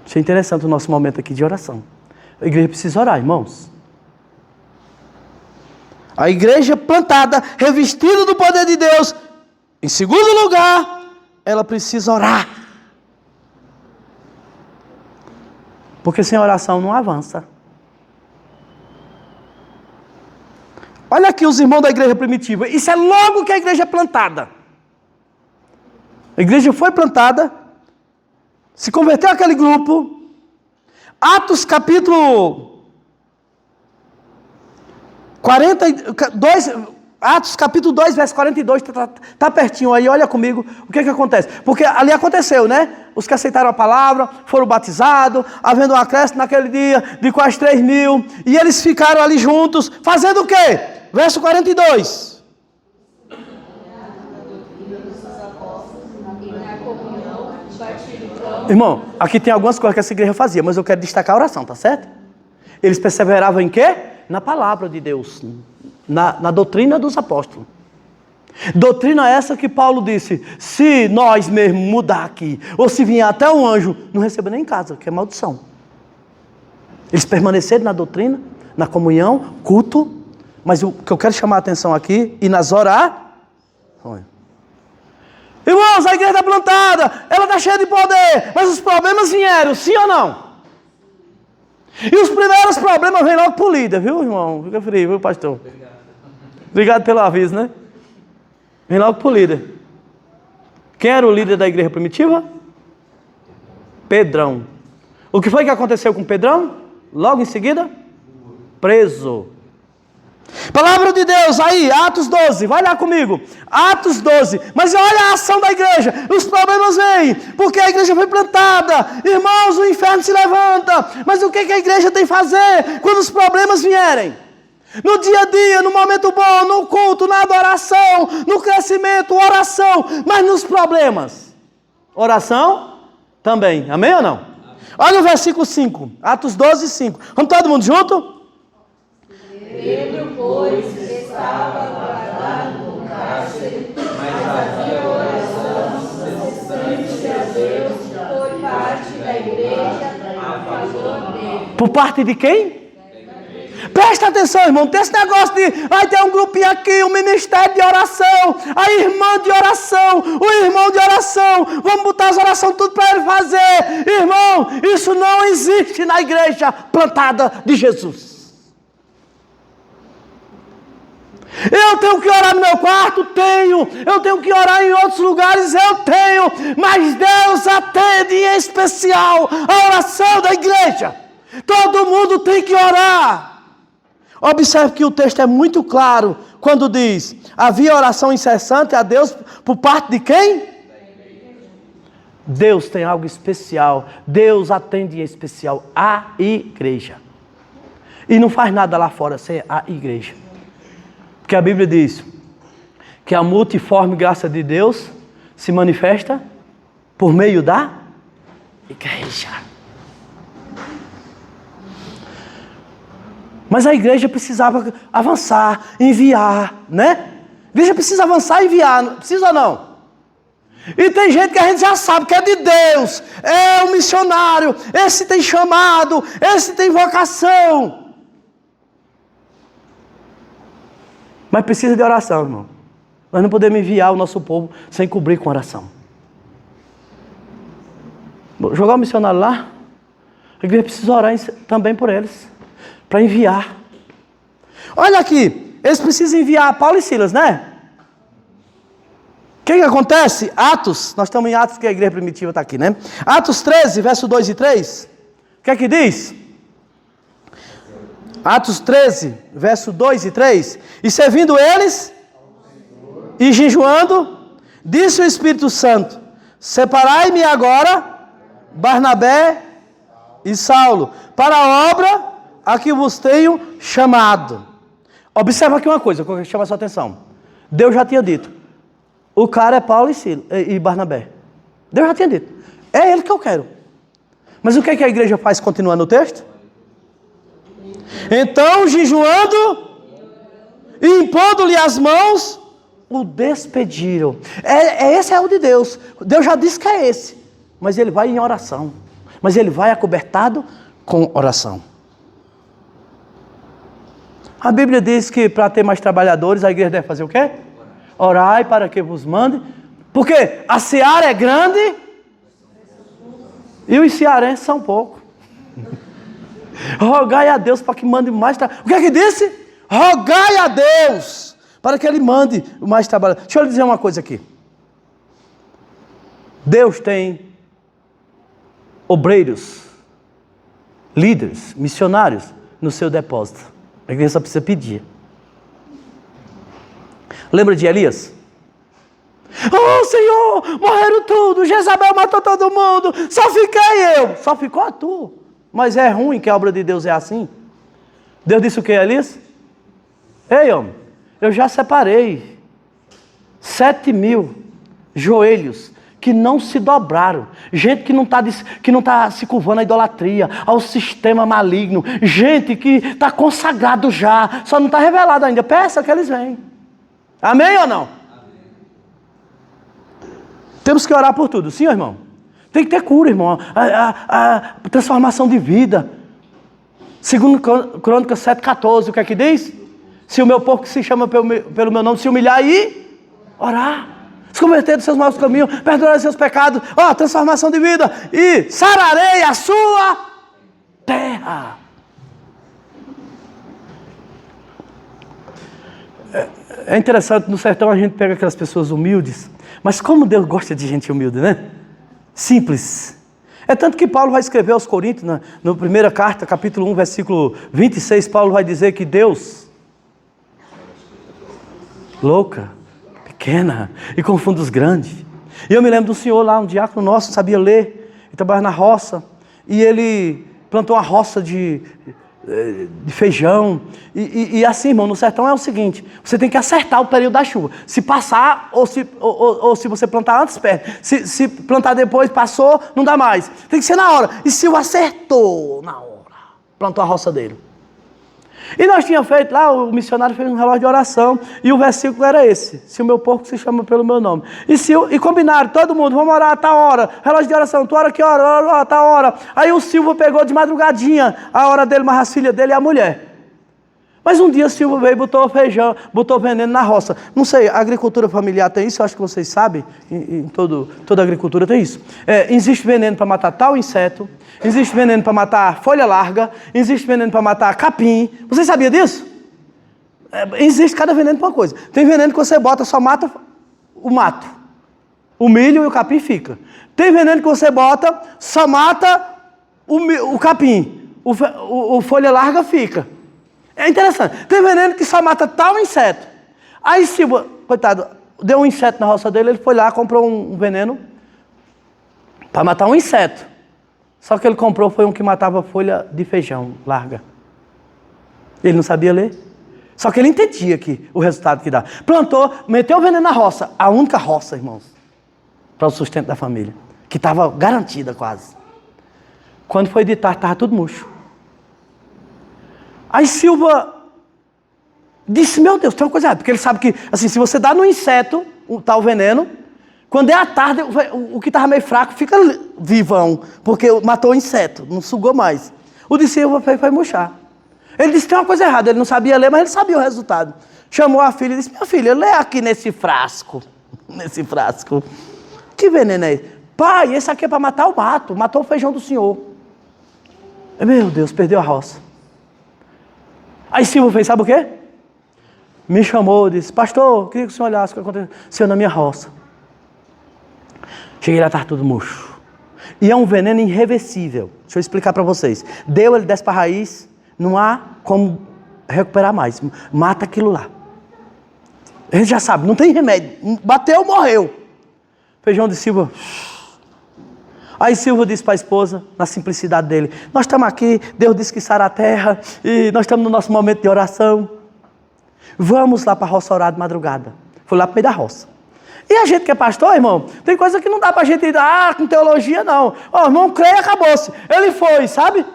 Isso é interessante o nosso momento aqui de oração. A igreja precisa orar, irmãos. A igreja plantada, revestida do poder de Deus, em segundo lugar, ela precisa orar. Porque sem oração não avança. Olha aqui os irmãos da igreja primitiva. Isso é logo que a igreja é plantada. A igreja foi plantada, se converteu aquele grupo. Atos capítulo 42, Atos capítulo 2, verso 42, está pertinho aí, olha comigo o que acontece. Porque ali aconteceu, né? Os que aceitaram a palavra foram batizados, havendo um acréscimo naquele dia de quase 3.000, e eles ficaram ali juntos, fazendo o quê? Verso 42. Irmão, aqui tem algumas coisas que essa igreja fazia, mas eu quero destacar a oração, tá certo? Eles perseveravam em quê? Na palavra de Deus, na doutrina dos apóstolos. Doutrina essa que Paulo disse: se nós mesmos mudar aqui, ou se vier até um anjo, não receba nem em casa, que é maldição. Eles permaneceram na doutrina, na comunhão, culto, mas o que eu quero chamar a atenção aqui, e nas orações. Irmãos, a igreja está plantada, ela está cheia de poder, mas os problemas vieram, sim ou não? E os primeiros problemas vêm logo por líder, viu, irmão? Fica frio, viu, pastor? Obrigado pelo aviso, né? Vem logo por líder. Quem era o líder da igreja primitiva? Pedrão. O que foi que aconteceu com Pedrão? Logo em seguida? Preso. Palavra de Deus, aí, Atos 12, vai lá comigo. Atos 12, mas olha a ação da igreja. Os problemas vêm, porque a igreja foi plantada. Irmãos, o inferno se levanta. Mas o que a igreja tem que fazer quando os problemas vierem? No dia a dia, no momento bom, no culto, na adoração, no crescimento, oração. Mas nos problemas, oração também, amém ou não? Olha o versículo 5, Atos 12, 5. Vamos todo mundo junto? Pedro, pois, estava guardado no cárcere, mas havia oração incessante a Deus por parte da igreja a favor dele. Por parte de quem? Presta atenção, irmão, tem esse negócio de vai ter um grupinho aqui, um ministério de oração, a irmã de oração, o irmão de oração, vamos botar as orações tudo para ele fazer. Irmão, isso não existe na igreja plantada de Jesus. Eu tenho que orar no meu quarto? Tenho. Eu tenho que orar em outros lugares? Eu tenho. Mas Deus atende em especial a oração da igreja. Todo mundo tem que orar. Observe que o texto é muito claro quando diz: havia oração incessante a Deus por parte de quem? Deus tem algo especial. Deus atende em especial a igreja. E não faz nada lá fora sem a igreja. Porque a Bíblia diz que a multiforme graça de Deus se manifesta por meio da igreja. Mas a igreja precisava avançar, enviar, né? A igreja precisa avançar e enviar, precisa ou não? E tem gente que a gente já sabe que é de Deus, é um missionário, esse tem chamado, esse tem vocação. Mas precisa de oração, irmão. Nós não podemos enviar o nosso povo sem cobrir com oração. Vou jogar o missionário lá, a igreja precisa orar também por eles, para enviar. Olha aqui, eles precisam enviar Paulo e Silas, né? O que acontece? Atos, nós estamos em Atos porque a igreja primitiva está aqui, né? Atos 13, verso 2 e 3. O que é que diz? Atos 13, verso 2 e 3. E servindo eles, e jejuando, disse o Espírito Santo: separai-me agora, Barnabé e Saulo, para a obra a que vos tenho chamado. Observa aqui uma coisa, que eu quero chamar a sua atenção. Deus já tinha dito: o cara é Paulo e Barnabé. Deus já tinha dito: é ele que eu quero. Mas o que a igreja faz continuando o texto? Então, jejuando e impondo-lhe as mãos, o despediram. Esse é o de Deus. Deus já disse que é esse. Mas ele vai em oração. Mas ele vai acobertado com oração. A Bíblia diz que para ter mais trabalhadores, a igreja deve fazer o quê? Orai para que vos mande. Porque a seara é grande e os cearenses são poucos. Rogai a Deus para que mande mais trabalho. O que é que disse? Rogai a Deus para que Ele mande mais trabalho. Deixa eu lhe dizer uma coisa aqui. Deus tem obreiros, líderes, missionários no seu depósito. A igreja só precisa pedir. Lembra de Elias? Oh, Senhor, morreram tudo, Jezabel matou todo mundo, só fiquei eu. Só ficou tu. Mas é ruim que a obra de Deus é assim. Deus disse o que, Elias? Ei, homem, eu já separei 7.000 joelhos que não se dobraram, gente que não está se curvando à idolatria, ao sistema maligno, gente que está consagrado já, só não está revelado ainda. Peça que eles vêm. Amém ou não? Amém. Temos que orar por tudo, sim, irmão? Tem que ter cura, irmão, a transformação de vida. Segundo Crônicas 7,14, o que é que diz? Se o meu povo que se chama pelo meu nome se humilhar e orar, se converter dos seus maus caminhos, perdoar os seus pecados, transformação de vida, e sararei a sua terra. É interessante, no sertão a gente pega aquelas pessoas humildes, mas como Deus gosta de gente humilde, né? Simples. É tanto que Paulo vai escrever aos Coríntios, na primeira carta, capítulo 1, versículo 26, Paulo vai dizer que Deus, louca, pequena, e confunde os grandes. E eu me lembro do senhor lá, um diácono nosso, sabia ler, e trabalhava na roça, e ele plantou uma roça de feijão, e assim, irmão, no sertão é o seguinte, você tem que acertar o período da chuva, se passar, ou se você plantar antes, perde, se plantar depois, passou, não dá mais, tem que ser na hora, e Silvio acertou na hora, plantou a roça dele. E nós tínhamos feito lá, o missionário fez um relógio de oração, e o versículo era esse, se o meu porco se chama pelo meu nome. E combinaram, todo mundo, vamos orar a tal hora, relógio de oração, tu ora que hora, tal hora. Aí o Silvio pegou de madrugadinha a hora dele, mas as filhas dele e a mulher. Mas um dia o Silvio veio e botou feijão, botou veneno na roça. Não sei, a agricultura familiar tem isso, eu acho que vocês sabem, em toda agricultura tem isso. Existe veneno para matar tal inseto, existe veneno para matar folha larga, existe veneno para matar capim. Vocês sabiam disso? Existe cada veneno para uma coisa. Tem veneno que você bota, só mata o mato. O milho e o capim fica. Tem veneno que você bota, só mata o capim. O folha larga fica. É interessante. Tem veneno que só mata tal inseto. Aí Silvio, coitado, deu um inseto na roça dele, ele foi lá, comprou um veneno para matar um inseto. Só que ele comprou foi um que matava folha de feijão larga. Ele não sabia ler. Só que ele entendia que o resultado que dá. Plantou, meteu o veneno na roça. A única roça, irmãos, para o sustento da família. Que estava garantida quase. Quando foi de tarde, estava tudo murcho. Aí Silva disse, meu Deus, tem uma coisa errada. Porque ele sabe que, assim, se você dá no inseto o tal veneno, quando é à tarde, o que estava meio fraco fica vivão. Porque matou o inseto, não sugou mais. O de Silva foi murchar. Ele disse, tem uma coisa errada. Ele não sabia ler, mas ele sabia o resultado. Chamou a filha e disse, minha filha, lê aqui nesse frasco. Nesse frasco. Que veneno é esse? Pai, esse aqui é para matar o mato. Matou o feijão do senhor. Meu Deus, perdeu a roça. Aí Silvio fez, sabe o quê? Me chamou, disse, pastor, queria que o senhor olhasse o que aconteceu na minha roça. Cheguei lá, estava tudo murcho. E é um veneno irreversível. Deixa eu explicar para vocês. Ele desce para a raiz, não há como recuperar mais. Mata aquilo lá. A gente já sabe, não tem remédio. Bateu, morreu. Feijão de Silvio. Aí Silvio disse para a esposa, na simplicidade dele, nós estamos aqui, Deus disse que sara a terra, e nós estamos no nosso momento de oração. Vamos lá para a roça orar de madrugada. Foi lá para o meio da roça. E a gente que é pastor, irmão, tem coisa que não dá para a gente ir, com teologia não. Irmão, creia, acabou-se. Ele foi, sabe?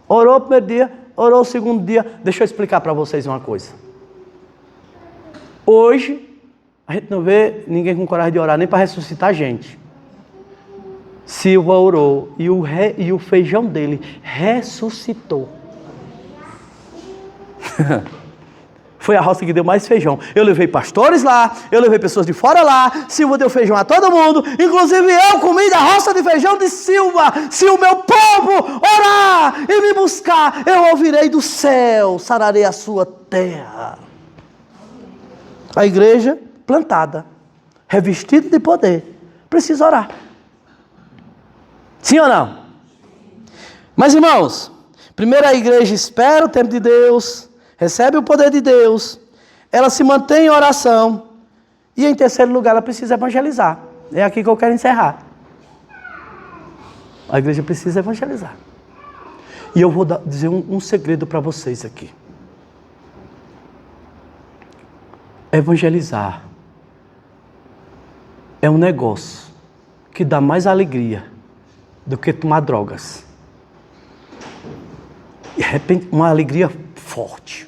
Orou o primeiro dia, orou o segundo dia. Deixa eu explicar para vocês uma coisa. Hoje, a gente não vê ninguém com coragem de orar, nem para ressuscitar a gente. Silva orou e o feijão dele ressuscitou. Foi a roça que deu mais feijão. Eu levei pastores lá, eu levei pessoas de fora lá, Silva deu feijão a todo mundo, inclusive eu comi da roça de feijão de Silva. Se o meu povo orar e me buscar, eu ouvirei do céu, sararei a sua terra. A igreja plantada, revestida de poder, precisa orar. Sim ou não? Mas irmãos, primeiro a igreja espera o tempo de Deus, recebe o poder de Deus, ela se mantém em oração, e em terceiro lugar ela precisa evangelizar. É aqui que eu quero encerrar. A igreja precisa evangelizar. E eu vou dizer um segredo para vocês aqui. Evangelizar é um negócio que dá mais alegria do que tomar drogas. E de repente, uma alegria forte.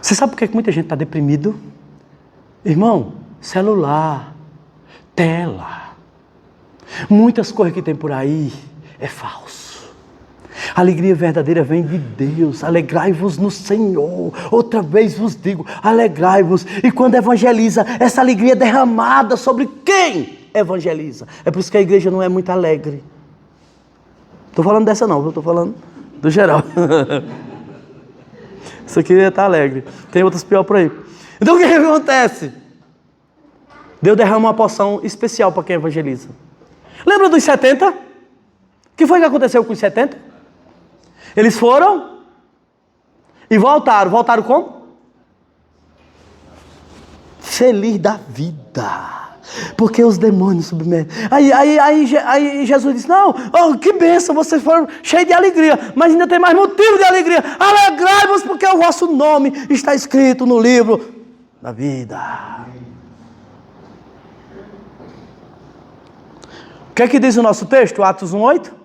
Você sabe por que muita gente está deprimido? Irmão, celular, tela, muitas coisas que tem por aí é falso. A alegria verdadeira vem de Deus. Alegrai-vos no Senhor. Outra vez vos digo, alegrai-vos. E quando evangeliza, essa alegria é derramada sobre quem evangeliza. É por isso que a igreja não é muito alegre. Estou falando dessa não, estou falando do geral. Isso aqui está alegre. Tem outras pior por aí. Então o que acontece? Deus derrama uma porção especial para quem evangeliza. Lembra dos 70? O que foi que aconteceu com os 70? Eles foram e voltaram. Voltaram como? Feliz da vida. Porque os demônios submetem. Aí Jesus disse, não, que bênção, vocês foram cheios de alegria. Mas ainda tem mais motivo de alegria. Alegrai-vos porque o vosso nome está escrito no livro da vida. O que é que diz o nosso texto? Atos 1:8?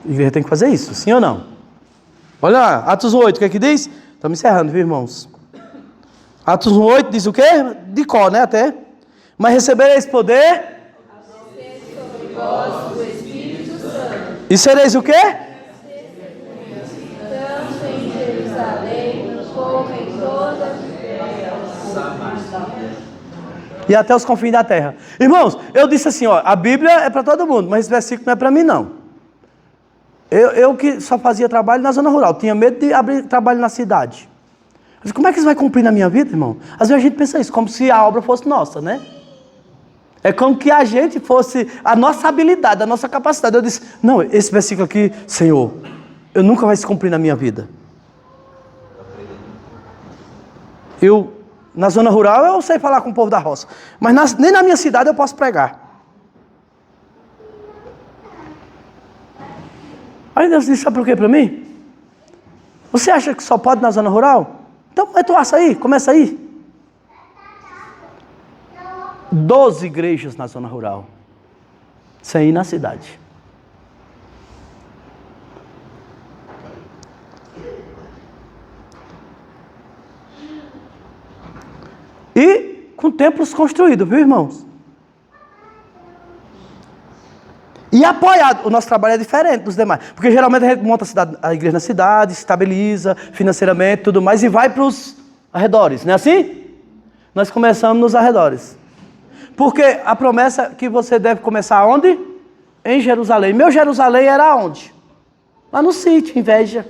A igreja tem que fazer isso, sim ou não? Olha lá, Atos 1:8, o que é que diz? Estamos encerrando, viu, irmãos? Atos 1:8 diz o quê? De cor, né, até? Mas recebereis poder sobre vós do Espírito Santo. E sereis o quê? Tanto em Jerusalém, como em toda E até os confins da terra. Irmãos, eu disse assim, ó, a Bíblia é para todo mundo, mas esse versículo não é para mim, não. Eu que só fazia trabalho na zona rural, tinha medo de abrir trabalho na cidade. Eu disse, como é que isso vai cumprir na minha vida, irmão? Às vezes a gente pensa isso, como se a obra fosse nossa, né? É como que a gente fosse a nossa habilidade, a nossa capacidade. Eu disse, não, esse versículo aqui, Senhor, eu nunca vai se cumprir na minha vida. Na zona rural eu sei falar com o povo da roça, mas nem na minha cidade eu posso pregar. Aí Deus disse, sabe por quê para mim? Você acha que só pode na zona rural? Então mete o aço aí, começa aí. 12 igrejas na zona rural, sem ir na cidade. E com templos construídos, viu, irmãos? E apoiado. O nosso trabalho é diferente dos demais. Porque geralmente a gente monta a igreja na cidade, se estabiliza financeiramente, tudo mais, e vai para os arredores. Não é assim? Nós começamos nos arredores. Porque a promessa é que você deve começar onde? Em Jerusalém. Meu Jerusalém era onde? Lá no sítio, inveja.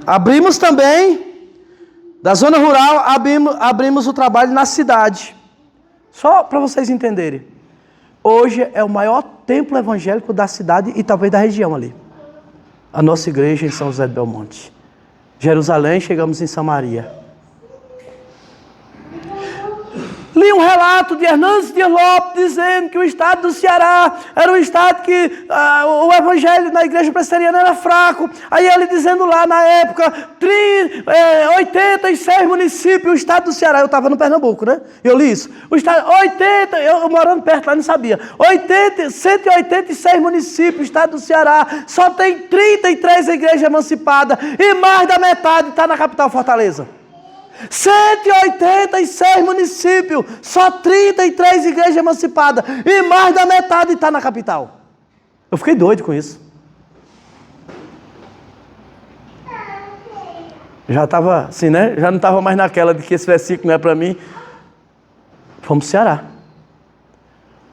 Abrimos também, da zona rural, abrimos o trabalho na cidade. Só para vocês entenderem. Hoje é o maior templo evangélico da cidade e talvez da região ali. A nossa igreja em São José de Belmonte. Jerusalém, chegamos em Samaria. Li um relato de Hernandes Dias Lopes dizendo que o estado do Ceará era um estado que o evangelho na igreja presbiteriana era fraco. Aí ele dizendo lá na época, 86 municípios, o estado do Ceará. Eu estava no Pernambuco, né? Eu li isso. O estado, eu morando perto lá, não sabia. 186 municípios, o estado do Ceará. Só tem 33 igrejas emancipadas e mais da metade está na capital Fortaleza. 186 municípios, só 33 igrejas emancipadas e mais da metade está na capital. Eu fiquei doido com isso. Já estava assim, né? Já não estava mais naquela de que esse versículo não é para mim. Fomos para o Ceará.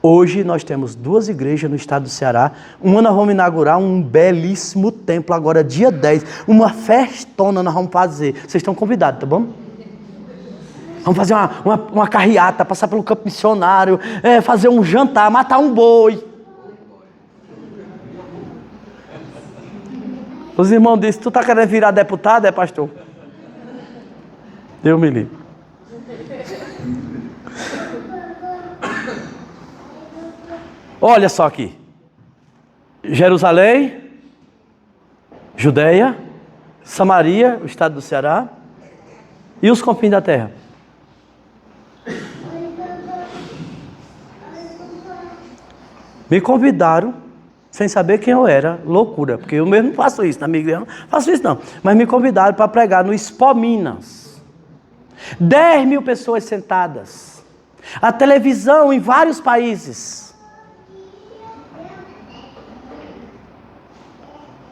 Hoje nós temos 2 igrejas no estado do Ceará. Uma nós vamos inaugurar um belíssimo templo agora dia 10. Uma festona nós vamos fazer. Vocês estão convidados, tá bom? Vamos fazer uma carreata, passar pelo campo missionário, fazer um jantar, matar um boi. Os irmãos disseram, tu está querendo virar deputado, pastor? Deus me livre. Olha só aqui. Jerusalém, Judeia, Samaria, o estado do Ceará, e os confins da terra. Me convidaram, sem saber quem eu era, loucura, porque eu mesmo não faço isso, na minha igreja não faço isso não, mas me convidaram para pregar no Expo Minas. 10 mil pessoas sentadas, a televisão em vários países.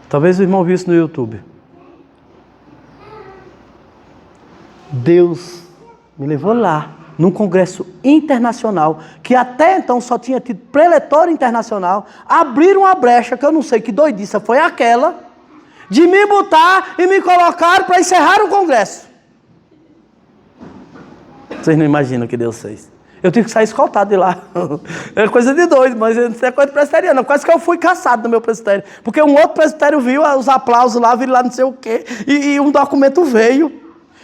Talvez o irmão viu isso no YouTube. Deus me levou lá, num congresso internacional, que até então só tinha tido preletório internacional, abriram uma brecha, que eu não sei que doidice foi aquela, de me botar e me colocar para encerrar o congresso. Vocês não imaginam o que Deus fez. Eu tive que sair escoltado de lá. É coisa de doido, mas não é coisa de presbiteriano. Quase que eu fui caçado no meu presbitério. Porque um outro presbitério viu os aplausos lá, viram lá não sei o quê, e um documento veio.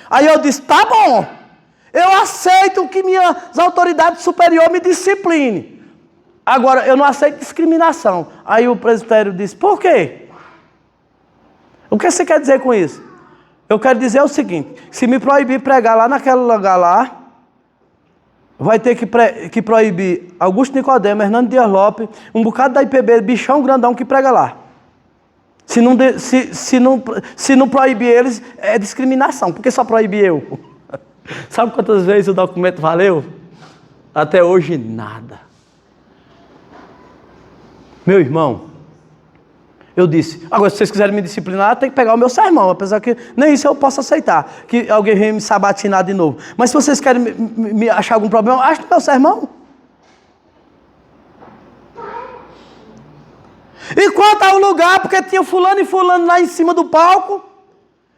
Aí eu disse, tá bom, eu aceito que minhas autoridades superiores me disciplinem. Agora, eu não aceito discriminação. Aí o presbitério disse, por quê? O que você quer dizer com isso? Eu quero dizer o seguinte, se me proibir pregar lá naquele lugar lá, vai ter que proibir Augusto Nicodemo, Hernando Dias Lopes, um bocado da IPB, bichão grandão que prega lá. Se não proibir eles, é discriminação. Por que só proibir eu? Sabe quantas vezes o documento valeu? Até hoje, nada. Meu irmão, eu disse, agora se vocês quiserem me disciplinar, tem que pegar o meu sermão, apesar que nem isso eu posso aceitar, que alguém venha me sabatinar de novo. Mas se vocês querem me achar algum problema, ache no meu sermão. E quanto ao lugar, porque tinha fulano e fulano lá em cima do palco,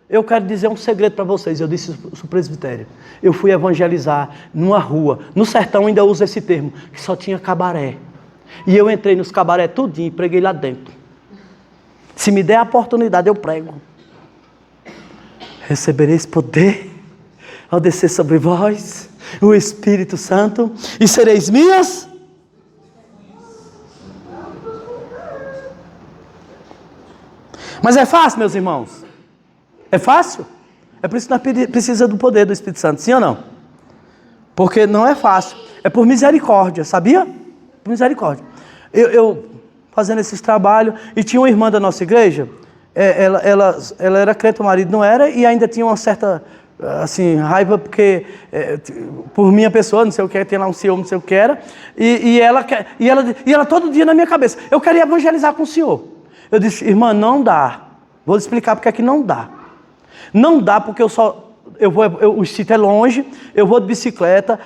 eu quero dizer um segredo para vocês. Eu disse isso o presbitério. Eu fui evangelizar numa rua, no sertão ainda uso esse termo, que só tinha cabaré. E eu entrei nos cabaré tudinho e preguei lá dentro. Se me der a oportunidade, eu prego. Recebereis poder ao descer sobre vós o Espírito Santo e sereis minhas. Mas é fácil, meus irmãos? É fácil? É por isso que nós precisamos do poder do Espírito Santo, sim ou não? Porque não é fácil. É por misericórdia, sabia? Por misericórdia. Eu fazendo esses trabalhos, e tinha uma irmã da nossa igreja, ela era crente, o marido não era, e ainda tinha uma certa, assim, raiva, porque, por minha pessoa, não sei o que, tem lá um ciúme, não sei o que era, e ela todo dia na minha cabeça, eu queria evangelizar com o senhor. Eu disse, irmã, não dá. Vou lhe explicar porque é que não dá. Não dá porque o sítio é longe, eu vou de bicicleta,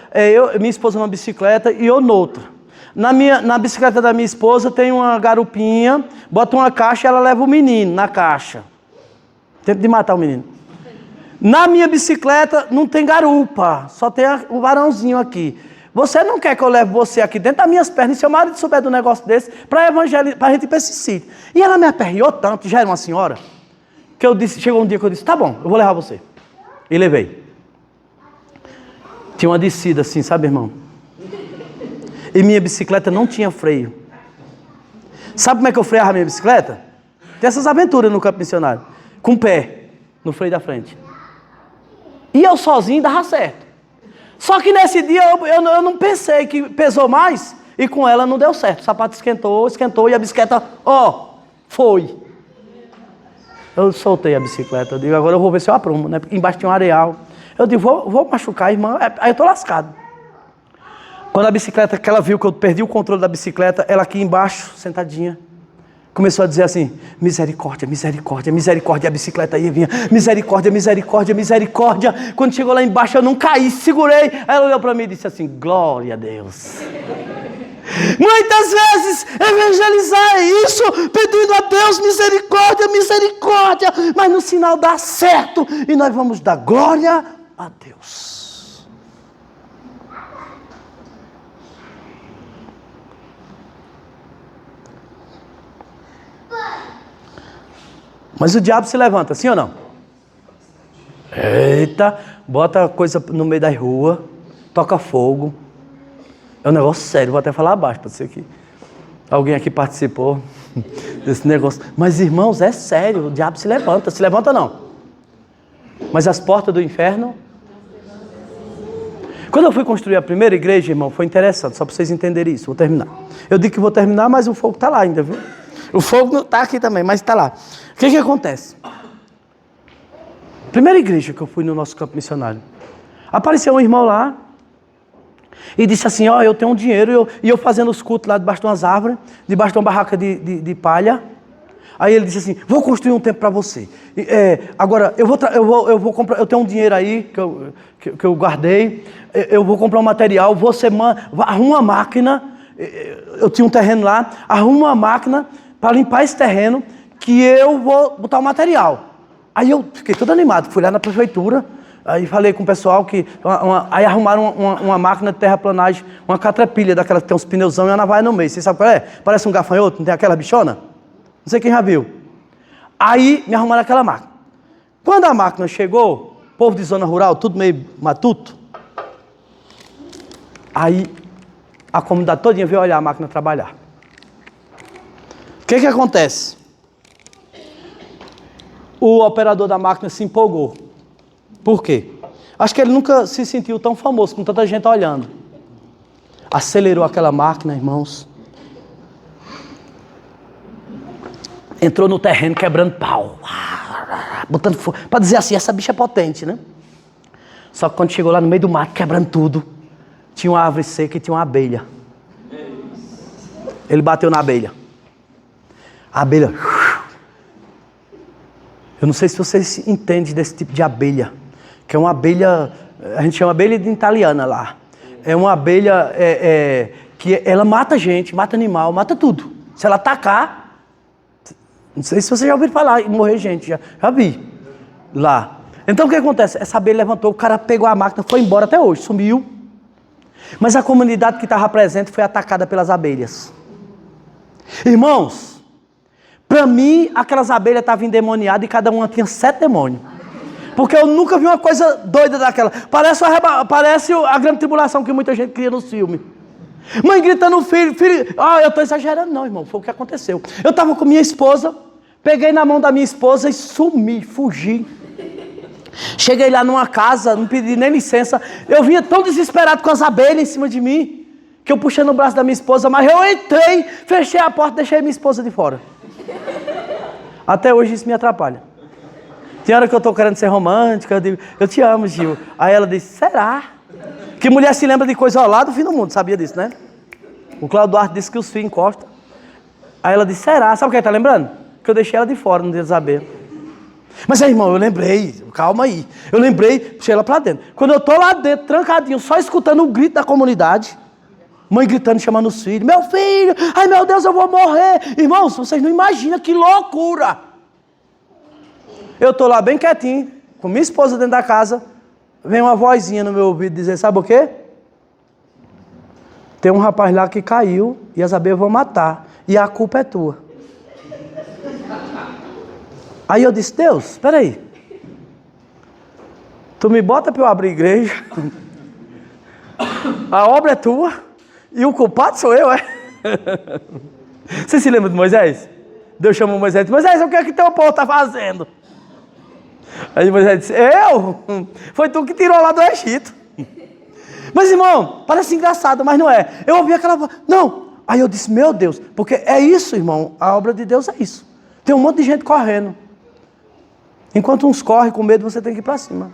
minha esposa numa bicicleta e eu noutra. Na bicicleta da minha esposa tem uma garupinha, bota uma caixa e ela leva o menino na caixa. Tempo de matar o menino. Na minha bicicleta não tem garupa, só tem o varãozinho aqui. Você não quer que eu leve você aqui dentro das minhas pernas, e seu marido souber do negócio desse, para evangelizar, para a gente ir para esse sítio. E ela me aperreou tanto, já era uma senhora, que eu disse, chegou um dia que eu disse, tá bom, eu vou levar você. E levei. Tinha uma descida assim, sabe, irmão? E minha bicicleta não tinha freio. Sabe como é que eu freava a minha bicicleta? Tem essas aventuras no campo missionário. Com o pé, no freio da frente. E eu sozinho dava certo. Só que nesse dia eu não pensei que pesou mais. E com ela não deu certo. O sapato esquentou e a bicicleta, foi. Eu soltei a bicicleta. Eu digo, agora eu vou ver se eu aprumo, né? Porque embaixo tinha um areal. Eu digo, vou machucar a irmã. Aí eu tô lascado. Quando a bicicleta, que ela viu que eu perdi o controle da bicicleta, ela aqui embaixo, sentadinha, começou a dizer assim, misericórdia, misericórdia, misericórdia. A bicicleta ia e vinha, misericórdia, misericórdia, misericórdia. Quando chegou lá embaixo, eu não caí, segurei. Aí ela olhou para mim e disse assim, glória a Deus. Muitas vezes evangelizar é isso, pedindo a Deus misericórdia, misericórdia. Mas no final dá certo e nós vamos dar glória a Deus. Mas o diabo se levanta, sim ou não? Eita, bota coisa no meio da rua, toca fogo. É um negócio sério, vou até falar abaixo para você aqui. Alguém aqui participou desse negócio. Mas irmãos, é sério, o diabo se levanta não? Mas as portas do inferno... Quando eu fui construir a primeira igreja, irmão, foi interessante, só para vocês entenderem isso. Vou terminar. Eu digo que vou terminar, mas o fogo está lá ainda, viu? O fogo não está aqui também, mas está lá. O que acontece? Primeira igreja que eu fui no nosso campo missionário. Apareceu um irmão lá e disse assim, ó, eu tenho um dinheiro, e eu fazendo os cultos lá debaixo de umas árvores, debaixo de uma barraca de palha. Aí ele disse assim, vou construir um templo para você. Agora, eu vou comprar, eu tenho um dinheiro aí que eu guardei, eu vou comprar um material, você arruma uma máquina, eu tinha um terreno lá, arruma uma máquina para limpar esse terreno, que eu vou botar o material. Aí eu fiquei todo animado, fui lá na prefeitura, aí falei com o pessoal que... aí arrumaram uma máquina de terraplanagem, uma catrapilha daquela que tem uns pneuzão e uma navalha no meio. Você sabe qual é? Parece um gafanhoto, não tem aquela bichona? Não sei quem já viu. Aí me arrumaram aquela máquina. Quando a máquina chegou, povo de zona rural, tudo meio matuto, aí a comunidade todinha veio olhar a máquina trabalhar. O que acontece? O operador da máquina se empolgou. Por quê? Acho que ele nunca se sentiu tão famoso, com tanta gente olhando. Acelerou aquela máquina, irmãos. Entrou no terreno quebrando pau. Botando fogo. Para dizer assim, essa bicha é potente, né? Só que quando chegou lá no meio do mato, quebrando tudo, tinha uma árvore seca e tinha uma abelha. Ele bateu na abelha. A abelha... Eu não sei se vocês entendem desse tipo de abelha. Que é uma abelha... A gente chama abelha de italiana lá. É uma abelha que ela mata gente, mata animal, mata tudo. Se ela atacar... Não sei se vocês já ouviram falar e morrer gente. Já vi lá. Então o que acontece? Essa abelha levantou, o cara pegou a máquina, foi embora até hoje, sumiu. Mas a comunidade que estava presente foi atacada pelas abelhas. Irmãos, para mim, aquelas abelhas estavam endemoniadas e cada uma tinha 7 demônios. Porque eu nunca vi uma coisa doida daquela. Parece a grande tribulação que muita gente cria nos filmes. Mãe gritando, filho, eu estou exagerando não, irmão, foi o que aconteceu. Eu estava com minha esposa, peguei na mão da minha esposa e sumi, fugi. Cheguei lá numa casa, não pedi nem licença, eu vinha tão desesperado com as abelhas em cima de mim, que eu puxei no braço da minha esposa, mas eu entrei, fechei a porta, deixei minha esposa de fora. Até hoje isso me atrapalha. Tem hora que eu estou querendo ser romântica, eu digo, eu te amo, Gil. Aí ela disse, será? Que mulher se lembra de coisa ao lado do fim do mundo, sabia disso, né? O Cláudio Duarte disse que os filhos encostam. Aí ela disse, será? Sabe o que ele está lembrando? Que eu deixei ela de fora, não devia saber. Mas aí, irmão, eu lembrei, calma aí. Eu lembrei, puxei ela para dentro. Quando eu estou lá dentro, trancadinho, só escutando o grito da comunidade, mãe gritando, chamando os filhos, meu filho, ai meu Deus, eu vou morrer. Irmãos, vocês não imaginam que loucura. Eu estou lá bem quietinho, com minha esposa dentro da casa, vem uma vozinha no meu ouvido dizer, sabe o quê? Tem um rapaz lá que caiu e as abelhas vão matar. E a culpa é tua. Aí eu disse, Deus, espera aí. Tu me bota para eu abrir igreja. A obra é tua. E o culpado sou eu, é? Você se lembra de Moisés? Deus chamou Moisés e disse, Moisés, o que é que teu povo está fazendo? Aí Moisés disse, eu? Foi tu que tirou lá do Egito. Mas irmão, parece engraçado, mas não é. Eu ouvi aquela voz, não. Aí eu disse, meu Deus, porque é isso, irmão, a obra de Deus é isso. Tem um monte de gente correndo. Enquanto uns correm com medo, você tem que ir para cima.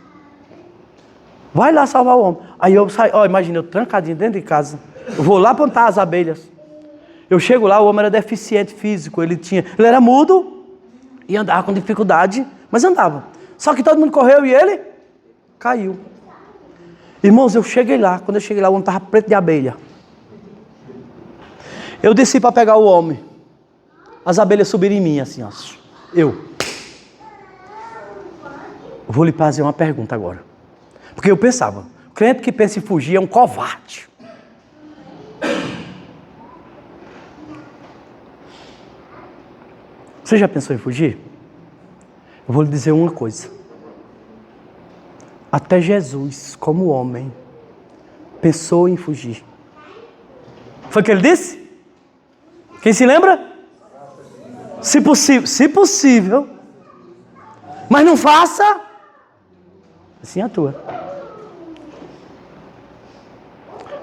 Vai lá salvar o homem. Aí eu saio, imagina, eu trancadinho dentro de casa. Eu vou lá plantar as abelhas. Eu chego lá, o homem era deficiente físico, ele era mudo e andava com dificuldade, mas andava. Só que todo mundo correu e ele caiu. Irmãos, eu cheguei lá, quando eu cheguei lá, o homem estava preto de abelha. Eu desci para pegar o homem. As abelhas subiram em mim, assim, ó. Eu vou lhe fazer uma pergunta agora. Porque eu pensava, o crente que pensa em fugir é um covarde. Você já pensou em fugir? Eu vou lhe dizer uma coisa. Até Jesus, como homem, pensou em fugir. Foi o que ele disse? Quem se lembra? Se possível. Mas não faça Assim atua.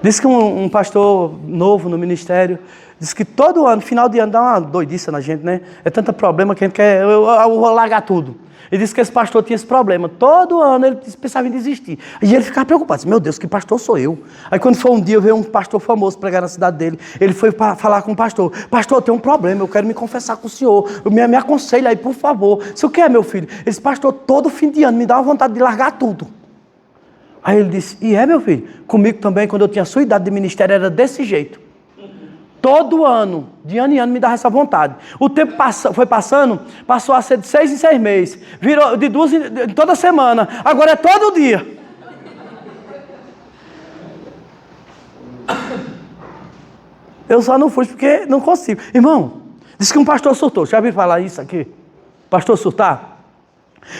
Diz que um pastor novo no ministério, diz que todo ano, final de ano, dá uma doidice na gente, né? É tanto problema que a gente quer, eu vou largar tudo. Ele disse que esse pastor tinha esse problema. Todo ano ele pensava em desistir. E ele ficava preocupado. Disse, meu Deus, que pastor sou eu? Aí quando foi um dia, veio um pastor famoso pregar na cidade dele. Ele foi para falar com o pastor. Pastor, eu tenho um problema, eu quero me confessar com o senhor. Me aconselha aí, por favor. Se o que é, meu filho? Ele disse, pastor, todo fim de ano me dá uma vontade de largar tudo. Aí ele disse, e é, meu filho? Comigo também, quando eu tinha a sua idade de ministério, era desse jeito. Todo ano, de ano em ano, me dava essa vontade. O tempo foi passando, passou a ser de 6 em 6 meses. Virou de 2 toda semana. Agora é todo dia. Eu só não fui porque não consigo. Irmão, disse que um pastor surtou. Já ouviu falar isso aqui? Pastor surtar?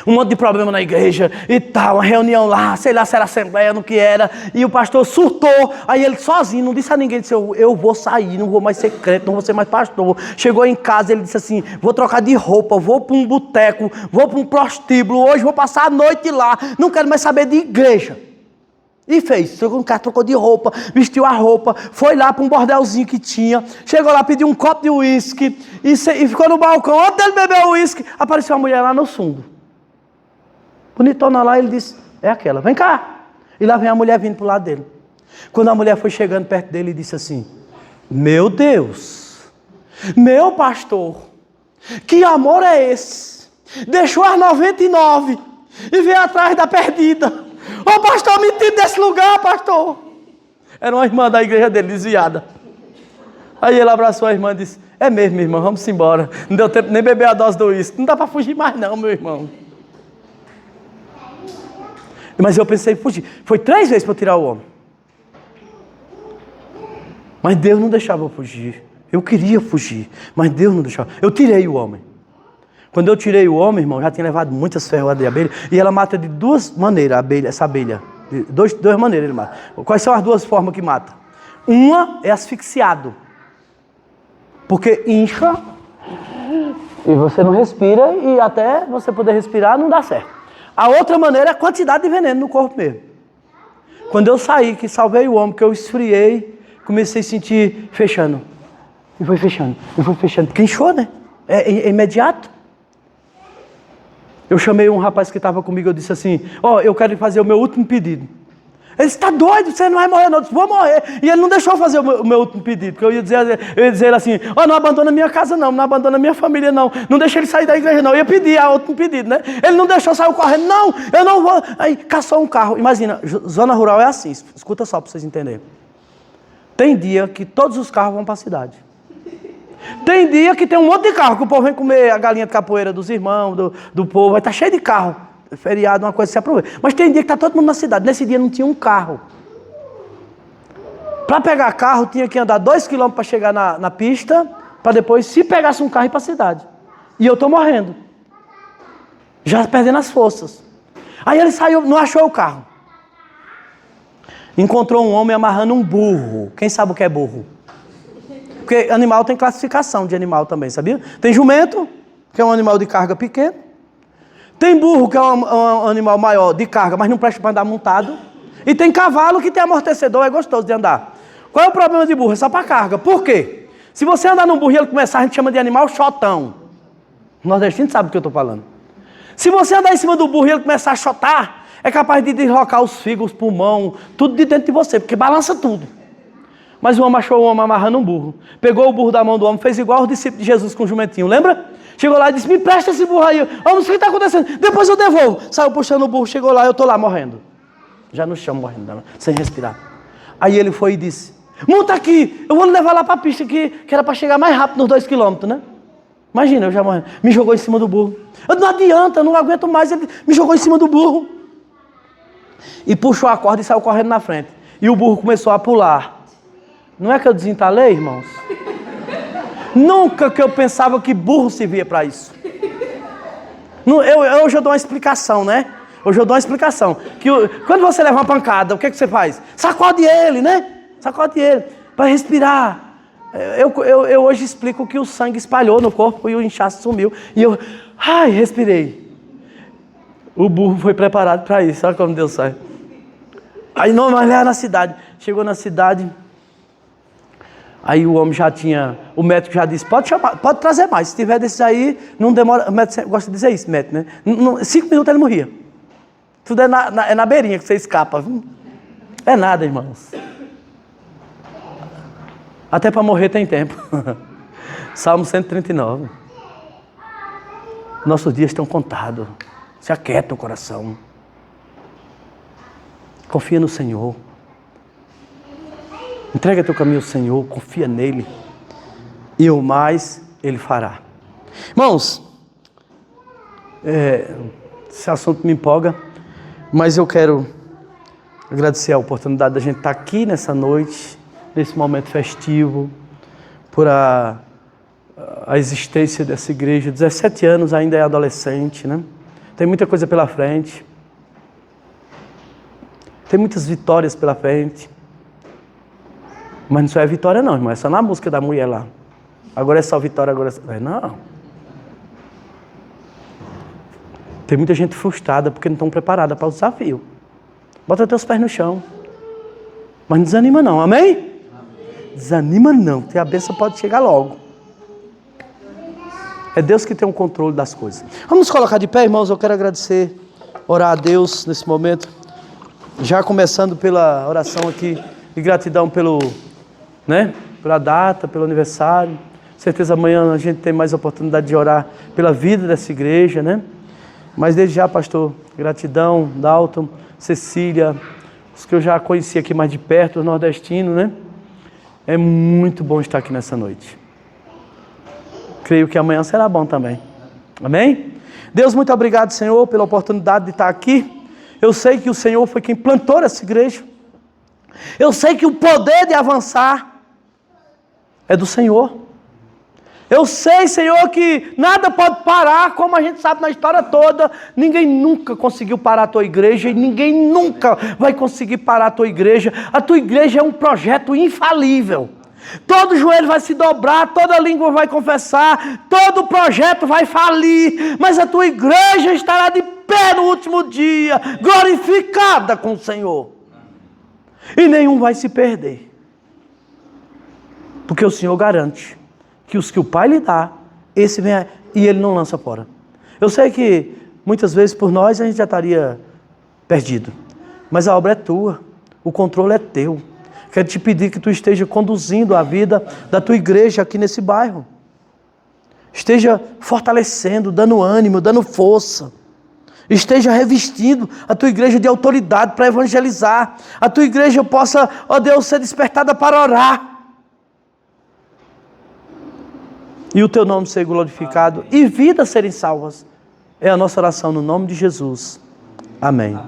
Um monte de problema na igreja e tal, uma reunião lá, sei lá se era assembleia, no que era, e o pastor surtou, aí ele sozinho, não disse a ninguém, disse, eu vou sair, não vou mais ser crente, não vou ser mais pastor. Chegou em casa, ele disse assim, vou trocar de roupa, vou para um boteco, vou para um prostíbulo, hoje vou passar a noite lá, não quero mais saber de igreja. E fez, chegou um cara, trocou de roupa, vestiu a roupa, foi lá para um bordelzinho que tinha, chegou lá, pediu um copo de uísque, e ficou no balcão, antes dele beber o uísque, apareceu uma mulher lá no fundo. Bonitona lá, ele disse, é aquela, vem cá. E lá vem a mulher vindo para o lado dele. Quando a mulher foi chegando perto dele, ele disse assim, meu Deus, meu pastor, que amor é esse? Deixou as 99 e veio atrás da perdida. Ô pastor, me tira desse lugar, pastor. Era uma irmã da igreja dele, desviada. Aí ele abraçou a irmã e disse, é mesmo, irmã, vamos embora. Não deu tempo nem beber a dose do uísque. Não dá para fugir mais não, meu irmão. Mas eu pensei em fugir. Foi 3 vezes para eu tirar o homem. Mas Deus não deixava eu fugir. Eu queria fugir, mas Deus não deixava. Eu tirei o homem. Quando eu tirei o homem, irmão, já tinha levado muitas ferroadas de abelha. E ela mata de 2 maneiras, essa abelha. De duas maneiras ele mata. Quais são as 2 formas que mata? Uma é asfixiado. Porque incha e você não respira, e até você poder respirar não dá certo. A outra maneira é a quantidade de veneno no corpo mesmo. Quando eu saí, que salvei o homem, que eu esfriei, comecei a sentir fechando. E foi fechando, porque inchou, né? É imediato. Eu chamei um rapaz que estava comigo, eu disse assim, eu quero fazer o meu último pedido. Ele disse, está doido, você não vai morrer não. Eu disse, vou morrer. E ele não deixou eu fazer o meu último pedido, porque eu ia dizer assim, não abandona minha casa não abandona minha família não deixa ele sair da igreja não. Eu ia pedir o último pedido, né? Ele não deixou, saiu correndo, não, eu não vou. Aí caçou um carro. Imagina, zona rural é assim, escuta só para vocês entenderem. Tem dia que todos os carros vão para a cidade. Tem dia que tem um monte de carro, que o povo vem comer a galinha de capoeira dos irmãos, do povo, vai estar cheio de carro. Feriado, uma coisa que se aproveita. Mas tem dia que está todo mundo na cidade. Nesse dia não tinha um carro. Para pegar carro, tinha que andar 2 quilômetros para chegar na pista, para depois, se pegasse um carro, ir para a cidade. E eu estou morrendo. Já perdendo as forças. Aí ele saiu, não achou o carro. Encontrou um homem amarrando um burro. Quem sabe o que é burro? Porque animal tem classificação de animal também, sabia? Tem jumento, que é um animal de carga pequeno. Tem burro, que é um animal maior de carga, mas não presta para andar montado. E tem cavalo que tem amortecedor, é gostoso de andar. Qual é o problema de burro? É só para carga. Por quê? Se você andar num burro e ele começar, a gente chama de animal chotão. O nordestino sabe do que eu estou falando. Se você andar em cima do burro e ele começar a chotar, é capaz de deslocar os fígados, os pulmão, tudo de dentro de você, porque balança tudo. Mas o homem achou o homem amarrando um burro. Pegou o burro da mão do homem, fez igual os discípulos de Jesus com o jumentinho, lembra? Chegou lá e disse, me presta esse burro aí. Vamos, o que está acontecendo? Depois eu devolvo. Saiu puxando o burro, chegou lá, eu estou lá morrendo. Já no chão, morrendo, sem respirar. Aí ele foi e disse, monta aqui, eu vou levar lá para a pista, que era para chegar mais rápido nos 2 quilômetros, né? Imagina, eu já morrendo. Me jogou em cima do burro. Eu não adianta, eu não aguento mais. Ele me jogou em cima do burro. E puxou a corda e saiu correndo na frente. E o burro começou a pular. Não é que eu desentalei, irmãos? Nunca que eu pensava que burro servia para isso. Hoje eu dou uma explicação, né? Hoje eu dou uma explicação. Quando você leva uma pancada, o que você faz? Sacode ele, né? Sacode ele, para respirar. Eu hoje explico que o sangue espalhou no corpo e o inchaço sumiu. E eu, respirei. O burro foi preparado para isso, olha como Deus faz. Aí não, mas lá na cidade. Chegou na cidade, aí o homem já tinha, o médico já disse, pode chamar, pode trazer mais, se tiver desses aí, não demora, o médico gosta de dizer isso, médico, né? 5 minutos ele morria. Tudo é na beirinha que você escapa. É nada, irmãos. Até para morrer tem tempo. Salmo 139. Nossos dias estão contados. Se aquieta o coração. Confia no Senhor. Entrega teu caminho ao Senhor, confia nele. E o mais Ele fará. Irmãos, esse assunto me empolga, mas eu quero agradecer a oportunidade da gente estar aqui nessa noite, nesse momento festivo, por a existência dessa igreja. 17 anos, ainda é adolescente, né? Tem muita coisa pela frente. Tem muitas vitórias pela frente. Mas não só é vitória não, irmão. É só na música da mulher lá. Agora é só vitória, agora é só... Não. Tem muita gente frustrada porque não estão preparada para o desafio. Bota teus pés no chão. Mas não desanima não, amém? Amém. Desanima não, porque a bênção pode chegar logo. É Deus que tem o controle das coisas. Vamos nos colocar de pé, irmãos. Eu quero agradecer, orar a Deus nesse momento. Já começando pela oração aqui de gratidão pela data, pelo aniversário. Certeza amanhã a gente tem mais oportunidade de orar pela vida dessa igreja, né? Mas desde já, pastor, gratidão, Dalton, Cecília, os que eu já conheci aqui mais de perto, os nordestinos, né? É muito bom estar aqui nessa noite. Creio que amanhã será bom também. Amém? Deus, muito obrigado, Senhor, pela oportunidade de estar aqui. Eu sei que o Senhor foi quem plantou essa igreja. Eu sei que o poder de avançar é do Senhor. Eu sei, Senhor, que nada pode parar, como a gente sabe na história toda. Ninguém nunca conseguiu parar a tua igreja e ninguém nunca vai conseguir parar a tua igreja. A tua igreja é um projeto infalível. Todo joelho vai se dobrar, toda língua vai confessar, todo projeto vai falir, mas a tua igreja estará de pé no último dia, glorificada com o Senhor. E nenhum vai se perder. Porque o Senhor garante que os que o Pai lhe dá, esse vem e Ele não lança fora. Eu sei que muitas vezes por nós a gente já estaria perdido. Mas a obra é tua, o controle é teu. Quero te pedir que tu esteja conduzindo a vida da tua igreja aqui nesse bairro. Esteja fortalecendo, dando ânimo, dando força. Esteja revestindo a tua igreja de autoridade para evangelizar. A tua igreja possa, ó Deus, ser despertada para orar. E o teu nome ser glorificado. E vidas serem salvas. É a nossa oração no nome de Jesus. Amém.